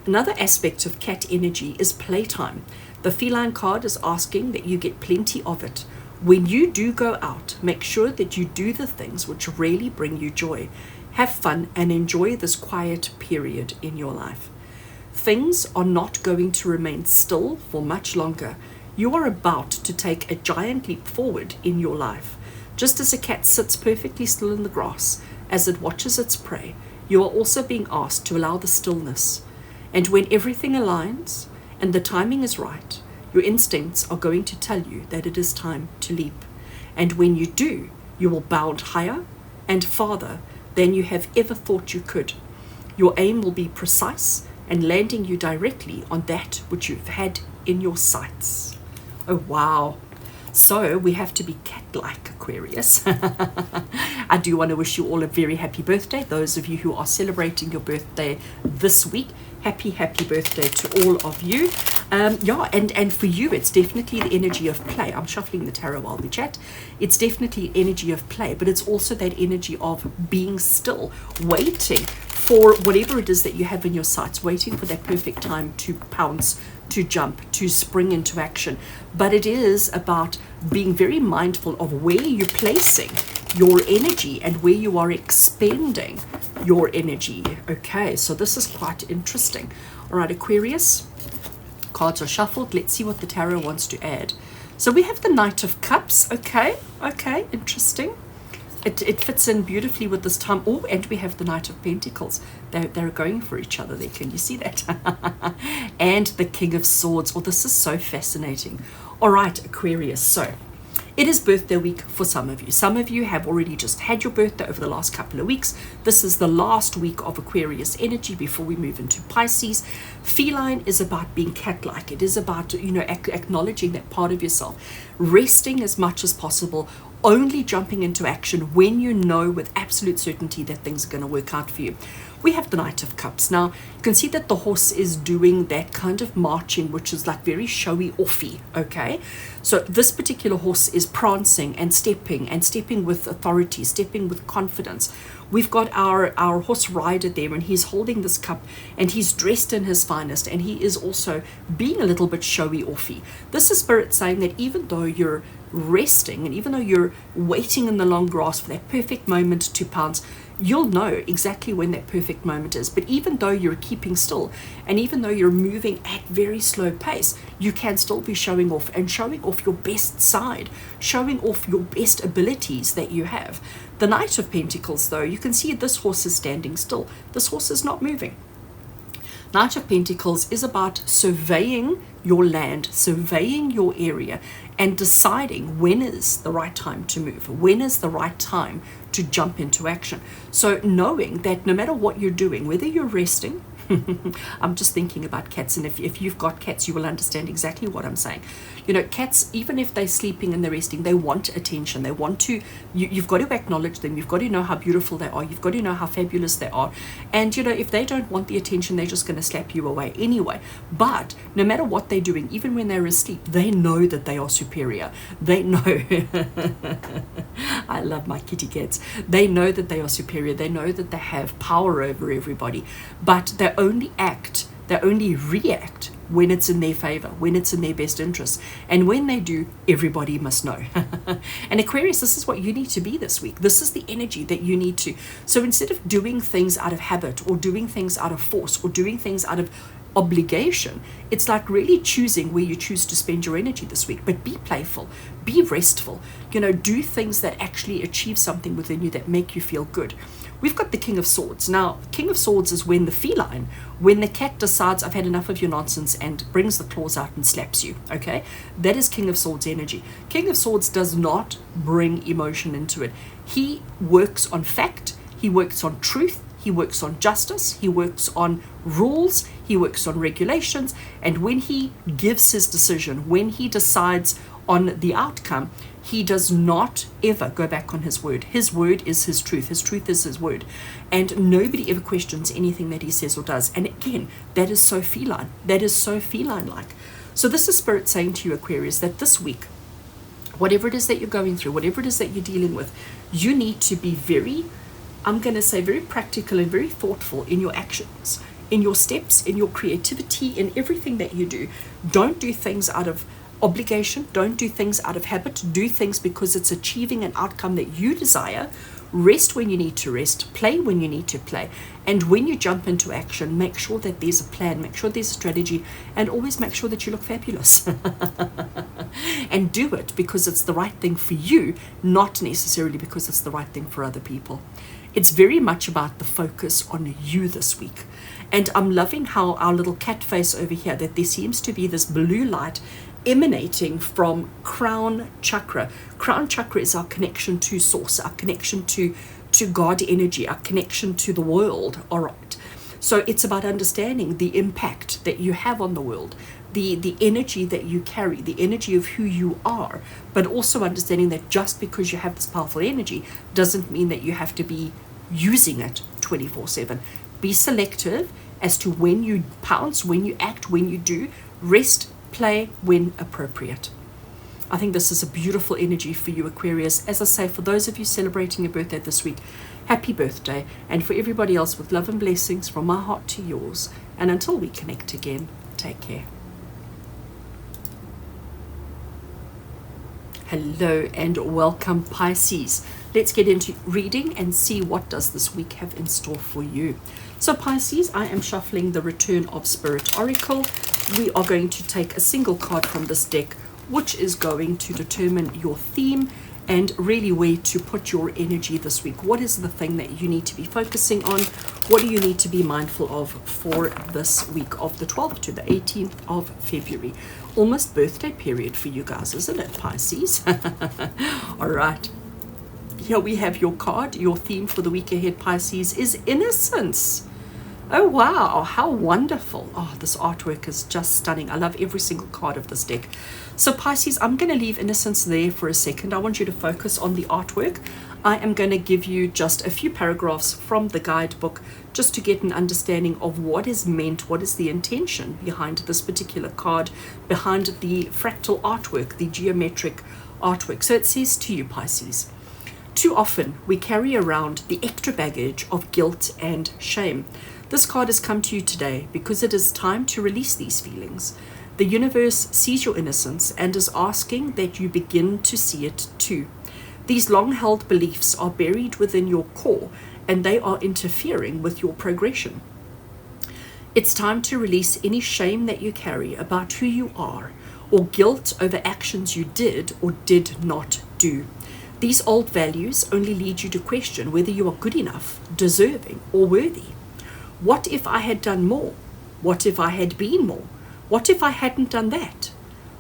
Another aspect of cat energy is playtime. The feline card is asking that you get plenty of it. When you do go out, make sure that you do the things which really bring you joy. Have fun and enjoy this quiet period in your life. Things are not going to remain still for much longer. You are about to take a giant leap forward in your life. Just as a cat sits perfectly still in the grass as it watches its prey, you are also being asked to allow the stillness. And when everything aligns and the timing is right, your instincts are going to tell you that it is time to leap. And when you do, you will bound higher and farther than you have ever thought you could. Your aim will be precise and landing you directly on that which you've had in your sights. Oh, wow. So we have to be cat-like, Aquarius. I do want to wish you all a very happy birthday. Those of you who are celebrating your birthday this week, happy birthday to all of you. And for you, it's definitely the energy of play. I'm shuffling the tarot while we chat. It's definitely energy of play, but it's also that energy of being still, waiting for whatever it is that you have in your sights, waiting for that perfect time to pounce, to jump, to spring into action. But it is about being very mindful of where you're placing your energy and where you are expending your energy. Okay, so this is quite interesting. All right, Aquarius, cards are shuffled. Let's see what the tarot wants to add. So we have the Knight of Cups. Okay, interesting. It fits in beautifully with this time. Oh, and we have the Knight of Pentacles. They're going for each other there. Can you see that? And the King of Swords. Oh, this is so fascinating. All right, Aquarius. So it is birthday week for some of you. Some of you have already just had your birthday over the last couple of weeks. This is the last week of Aquarius energy before we move into Pisces. Feline is about being cat-like. It is about, acknowledging that part of yourself, resting as much as possible, only jumping into action when you know with absolute certainty that things are going to work out for you. We have the Knight of Cups. Now, you can see that the horse is doing that kind of marching, which is like very showy offy, okay? So this particular horse is prancing and stepping with authority, stepping with confidence. We've got our horse rider there, and he's holding this cup, and he's dressed in his finest, and he is also being a little bit showy offy. This is Spirit saying that even though you're resting, and even though you're waiting in the long grass for that perfect moment to pounce, you'll know exactly when that perfect moment is. But even though you're keeping still, and even though you're moving at very slow pace, you can still be showing off your best side, showing off your best abilities that you have. The Knight of Pentacles, though, you can see this horse is standing still. This horse is not moving. Knight of Pentacles is about surveying your land, surveying your area, and deciding when is the right time to move, when is the right time to jump into action. So knowing that no matter what you're doing, whether you're resting, I'm just thinking about cats, and if you've got cats, you will understand exactly what I'm saying. Cats, even if they're sleeping and they're resting, they want attention. They want to, you've got to acknowledge them. You've got to know how beautiful they are. You've got to know how fabulous they are. And, if they don't want the attention, they're just going to slap you away anyway. But no matter what they're doing, even when they're asleep, they know that they are superior. They know. I love my kitty cats. They know that they are superior. They know that they have power over everybody. But they only react when it's in their favor, when it's in their best interest. And when they do, everybody must know. And Aquarius, this is what you need to be this week. This is the energy that you need to. So instead of doing things out of habit, or doing things out of force, or doing things out of obligation, it's like really choosing where you choose to spend your energy this week. But be playful, be restful, do things that actually achieve something within you that make you feel good. We've got the King of Swords. Now, King of Swords is when the cat decides, I've had enough of your nonsense, and brings the claws out and slaps you, okay? That is King of Swords energy. King of Swords does not bring emotion into it. He works on fact, he works on truth, he works on justice, he works on rules, he works on regulations, and when he gives his decision, when he decides on the outcome, he does not ever go back on his word. His word is his truth. His truth is his word. And nobody ever questions anything that he says or does. And again, that is so feline. That is so feline-like. So this is Spirit saying to you, Aquarius, that this week, whatever it is that you're going through, whatever it is that you're dealing with, you need to be very practical and very thoughtful in your actions, in your steps, in your creativity, in everything that you do. Don't do things out of obligation. Don't do things out of habit. Do things because it's achieving an outcome that you desire. Rest when you need to rest. Play when you need to play. And when you jump into action, make sure that there's a plan, make sure there's a strategy, and always make sure that you look fabulous. And do it because it's the right thing for you, not necessarily because it's the right thing for other people. It's very much about the focus on you this week. And I'm loving how our little cat face over here, that there seems to be this blue light emanating from crown chakra. Crown chakra is our connection to source, our connection to God energy, our connection to the world. All right. So it's about understanding the impact that you have on the world, the energy that you carry, the energy of who you are, but also understanding that just because you have this powerful energy doesn't mean that you have to be using it 24/7. Be selective as to when you pounce, when you act, when you do. Rest, play when appropriate. I think this is a beautiful energy for you, Aquarius. As I say, for those of you celebrating your birthday this week, happy birthday. And for everybody else, with love and blessings from my heart to yours. And until we connect again, take care. Hello and welcome, Pisces. Let's get into reading and see what does this week have in store for you. So Pisces, I am shuffling the Return of Spirit Oracle. We are going to take a single card from this deck, which is going to determine your theme and really where to put your energy this week. What is the thing that you need to be focusing on? What do you need to be mindful of for this week of the 12th to the 18th of February? Almost birthday period for you guys, isn't it, Pisces? All right. Here we have your card. Your theme for the week ahead, Pisces, is innocence. Oh, wow. How wonderful. Oh, this artwork is just stunning. I love every single card of this deck. So, Pisces, I'm going to leave innocence there for a second. I want you to focus on the artwork. I am going to give you just a few paragraphs from the guidebook just to get an understanding of what is meant, what is the intention behind this particular card, behind the fractal artwork, the geometric artwork. So it says to you, Pisces, too often we carry around the extra baggage of guilt and shame. This card has come to you today because it is time to release these feelings. The universe sees your innocence and is asking that you begin to see it too. These long-held beliefs are buried within your core and they are interfering with your progression. It's time to release any shame that you carry about who you are or guilt over actions you did or did not do. These old values only lead you to question whether you are good enough, deserving, or worthy. What if I had done more? What if I had been more? What if I hadn't done that?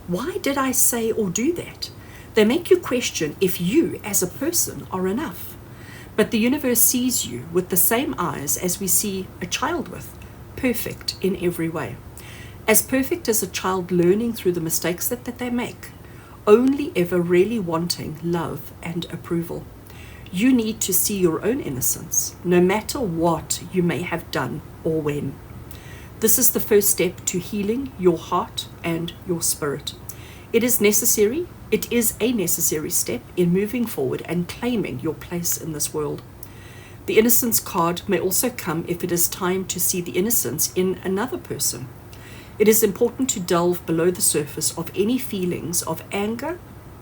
Why did I say or do that? They make you question if you as a person are enough. But the universe sees you with the same eyes as we see a child with, perfect in every way. As perfect as a child learning through the mistakes that they make, only ever really wanting love and approval. You need to see your own innocence, no matter what you may have done or when. This is the first step to healing your heart and your spirit. It is a necessary step in moving forward and claiming your place in this world. The innocence card may also come if it is time to see the innocence in another person. It is important to delve below the surface of any feelings of anger,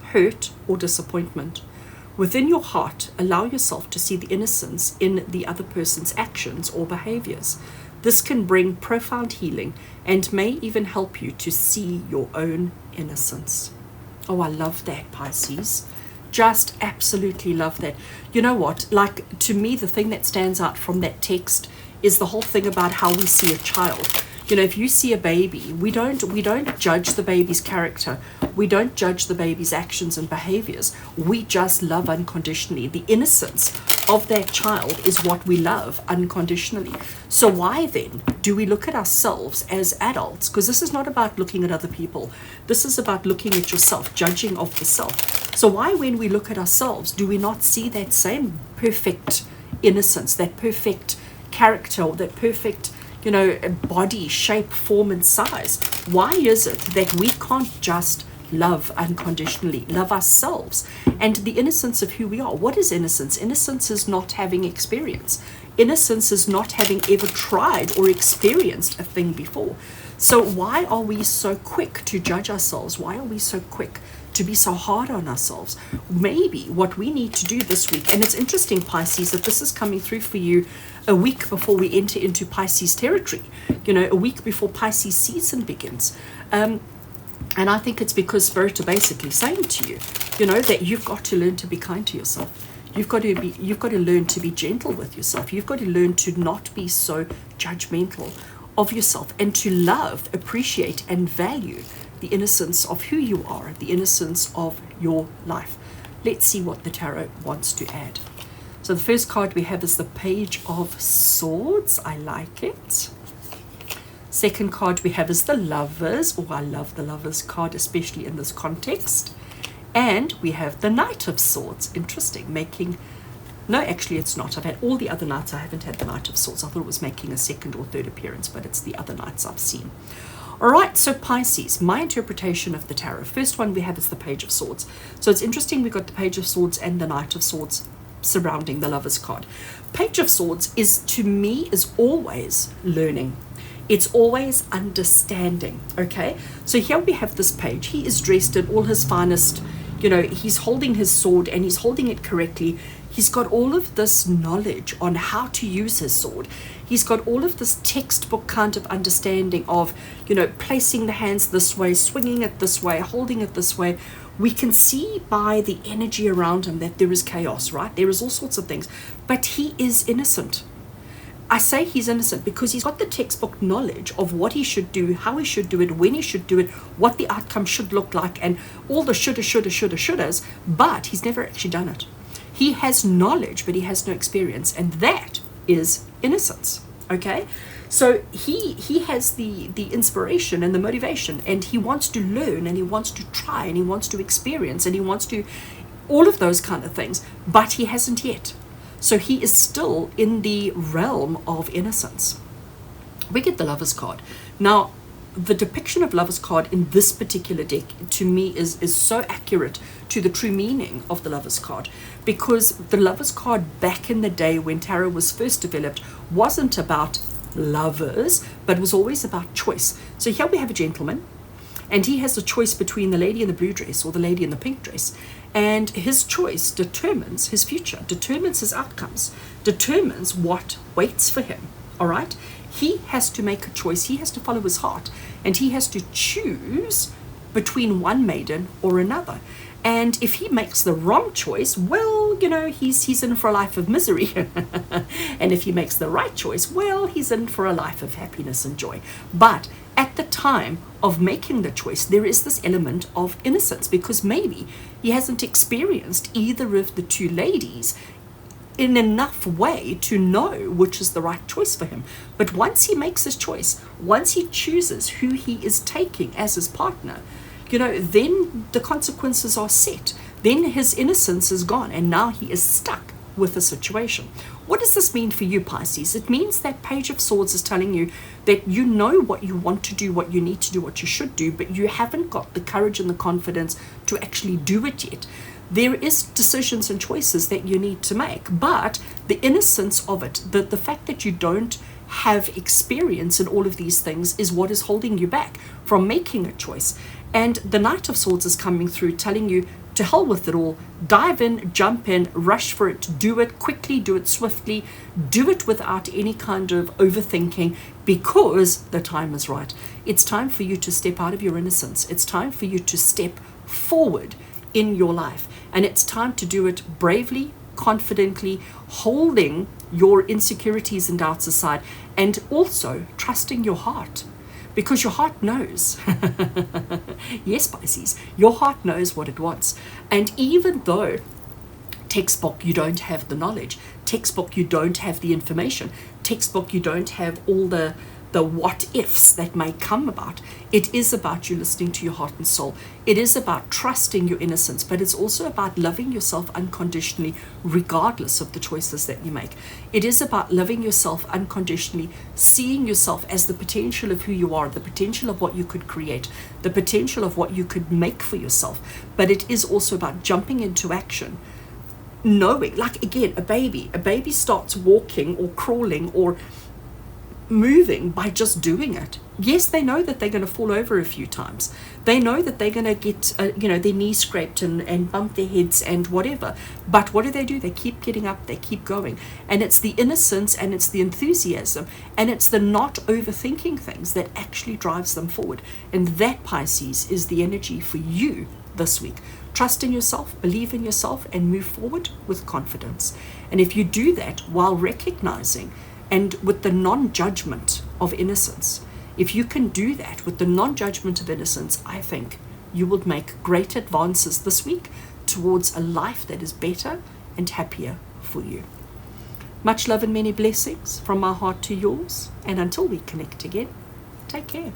hurt, or disappointment. Within your heart, allow yourself to see the innocence in the other person's actions or behaviors. This can bring profound healing and may even help you to see your own innocence. Oh, I love that, Pisces. Just absolutely love that. You know what? Like, to me, the thing that stands out from that text is the whole thing about how we see a child. You know, if you see a baby, we don't judge the baby's character. We don't judge the baby's actions and behaviors. We just love unconditionally. The innocence of that child is what we love unconditionally. So why then do we look at ourselves as adults? Because this is not about looking at other people. This is about looking at yourself, judging of the self. So why, when we look at ourselves, do we not see that same perfect innocence, that perfect character, that perfect, you know, body, shape, form, and size? Why is it that we can't just love unconditionally, love ourselves and the innocence of who we are? What is innocence? Innocence is not having experience. Innocence is not having ever tried or experienced a thing before. So why are we so quick to judge ourselves? Why are we so quick to be so hard on ourselves? Maybe what we need to do this week, and it's interesting, Pisces, that this is coming through for you a week before we enter into Pisces territory, you know, a week before Pisces season begins. And I think it's because Spirit are basically saying to you, you know, that you've got to learn to be kind to yourself. You've got to learn to be gentle with yourself. You've got to learn to not be so judgmental of yourself and to love, appreciate, and value the innocence of who you are, the innocence of your life. Let's see what the tarot wants to add. So the first card we have is the Page of Swords. I like it. Second card we have is the Lovers. Oh, I love the Lovers card, especially in this context. And we have the Knight of Swords. Interesting. No, actually it's not. I've had all the other knights. I haven't had the Knight of Swords. I thought it was making a second or third appearance, but it's the other knights I've seen. All right, so Pisces, my interpretation of the tarot. First one we have is the Page of Swords. So it's interesting, we got the Page of Swords and the Knight of Swords surrounding the Lover's card. Page of Swords is, to me, is always learning. It's always understanding, okay? So here we have this page. He is dressed in all his finest, you know, he's holding his sword and he's holding it correctly. He's got all of this knowledge on how to use his sword. He's got all of this textbook kind of understanding of, you know, placing the hands this way, swinging it this way, holding it this way. We can see by the energy around him that there is chaos, right? There is all sorts of things, but he is innocent. I say he's innocent because he's got the textbook knowledge of what he should do, how he should do it, when he should do it, what the outcome should look like, and all the shouldas, but he's never actually done it. He has knowledge, but he has no experience, and that is innocence, okay? So he has the inspiration and the motivation, and he wants to learn, and he wants to try, and he wants to experience, and he wants to all of those kind of things, but he hasn't yet. So he is still in the realm of innocence. We get the Lover's card. Now, the depiction of Lover's card in this particular deck, to me, is so accurate to the true meaning of the Lover's card, because the Lover's card back in the day when tarot was first developed wasn't about lovers, but was always about choice. So here we have a gentleman, and he has a choice between the lady in the blue dress or the lady in the pink dress. And his choice determines his future, determines his outcomes, determines what waits for him, all right? He has to make a choice. He has to follow his heart, and he has to choose between one maiden or another. And if he makes the wrong choice, well, you know, he's in for a life of misery. And if he makes the right choice, well, he's in for a life of happiness and joy. But at the time of making the choice, there is this element of innocence, because maybe he hasn't experienced either of the two ladies in enough way to know which is the right choice for him. But once he makes his choice, once he chooses who he is taking as his partner, you know, then the consequences are set. Then his innocence is gone, and now he is stuck with the situation. What does this mean for you, Pisces? It means that Page of Swords is telling you that you know what you want to do, what you need to do, what you should do, but you haven't got the courage and the confidence to actually do it yet. There is decisions and choices that you need to make, but the innocence of it, the fact that you don't have experience in all of these things, is what is holding you back from making a choice. And the Knight of Swords is coming through telling you, to hell with it all, dive in, jump in, rush for it, do it quickly, do it swiftly, do it without any kind of overthinking, because the time is right. It's time for you to step out of your innocence. It's time for you to step forward in your life, and it's time to do it bravely, confidently, holding your insecurities and doubts aside, and also trusting your heart. Because your heart knows. Yes, Pisces, your heart knows what it wants. And even though textbook, you don't have the knowledge, textbook, you don't have the information, textbook, you don't have all the what ifs that may come about, it is about you listening to your heart and soul. It is about trusting your innocence, but it's also about loving yourself unconditionally, regardless of the choices that you make. It is about loving yourself unconditionally, seeing yourself as the potential of who you are, the potential of what you could create, the potential of what you could make for yourself. But it is also about jumping into action, knowing, like again, a baby starts walking or crawling or moving by just doing it. Yes, they know that they're going to fall over a few times. They know that they're going to get their knees scraped and bump their heads and whatever. But what do? They keep getting up, they keep going. And it's the innocence, and it's the enthusiasm, and it's the not overthinking things that actually drives them forward. And that, Pisces, is the energy for you this week. Trust in yourself, believe in yourself, and move forward with confidence. And if you do that while recognizing and with the non-judgment of innocence, if you can do that with the non-judgment of innocence, I think you will make great advances this week towards a life that is better and happier for you. Much love and many blessings from my heart to yours, and until we connect again, take care.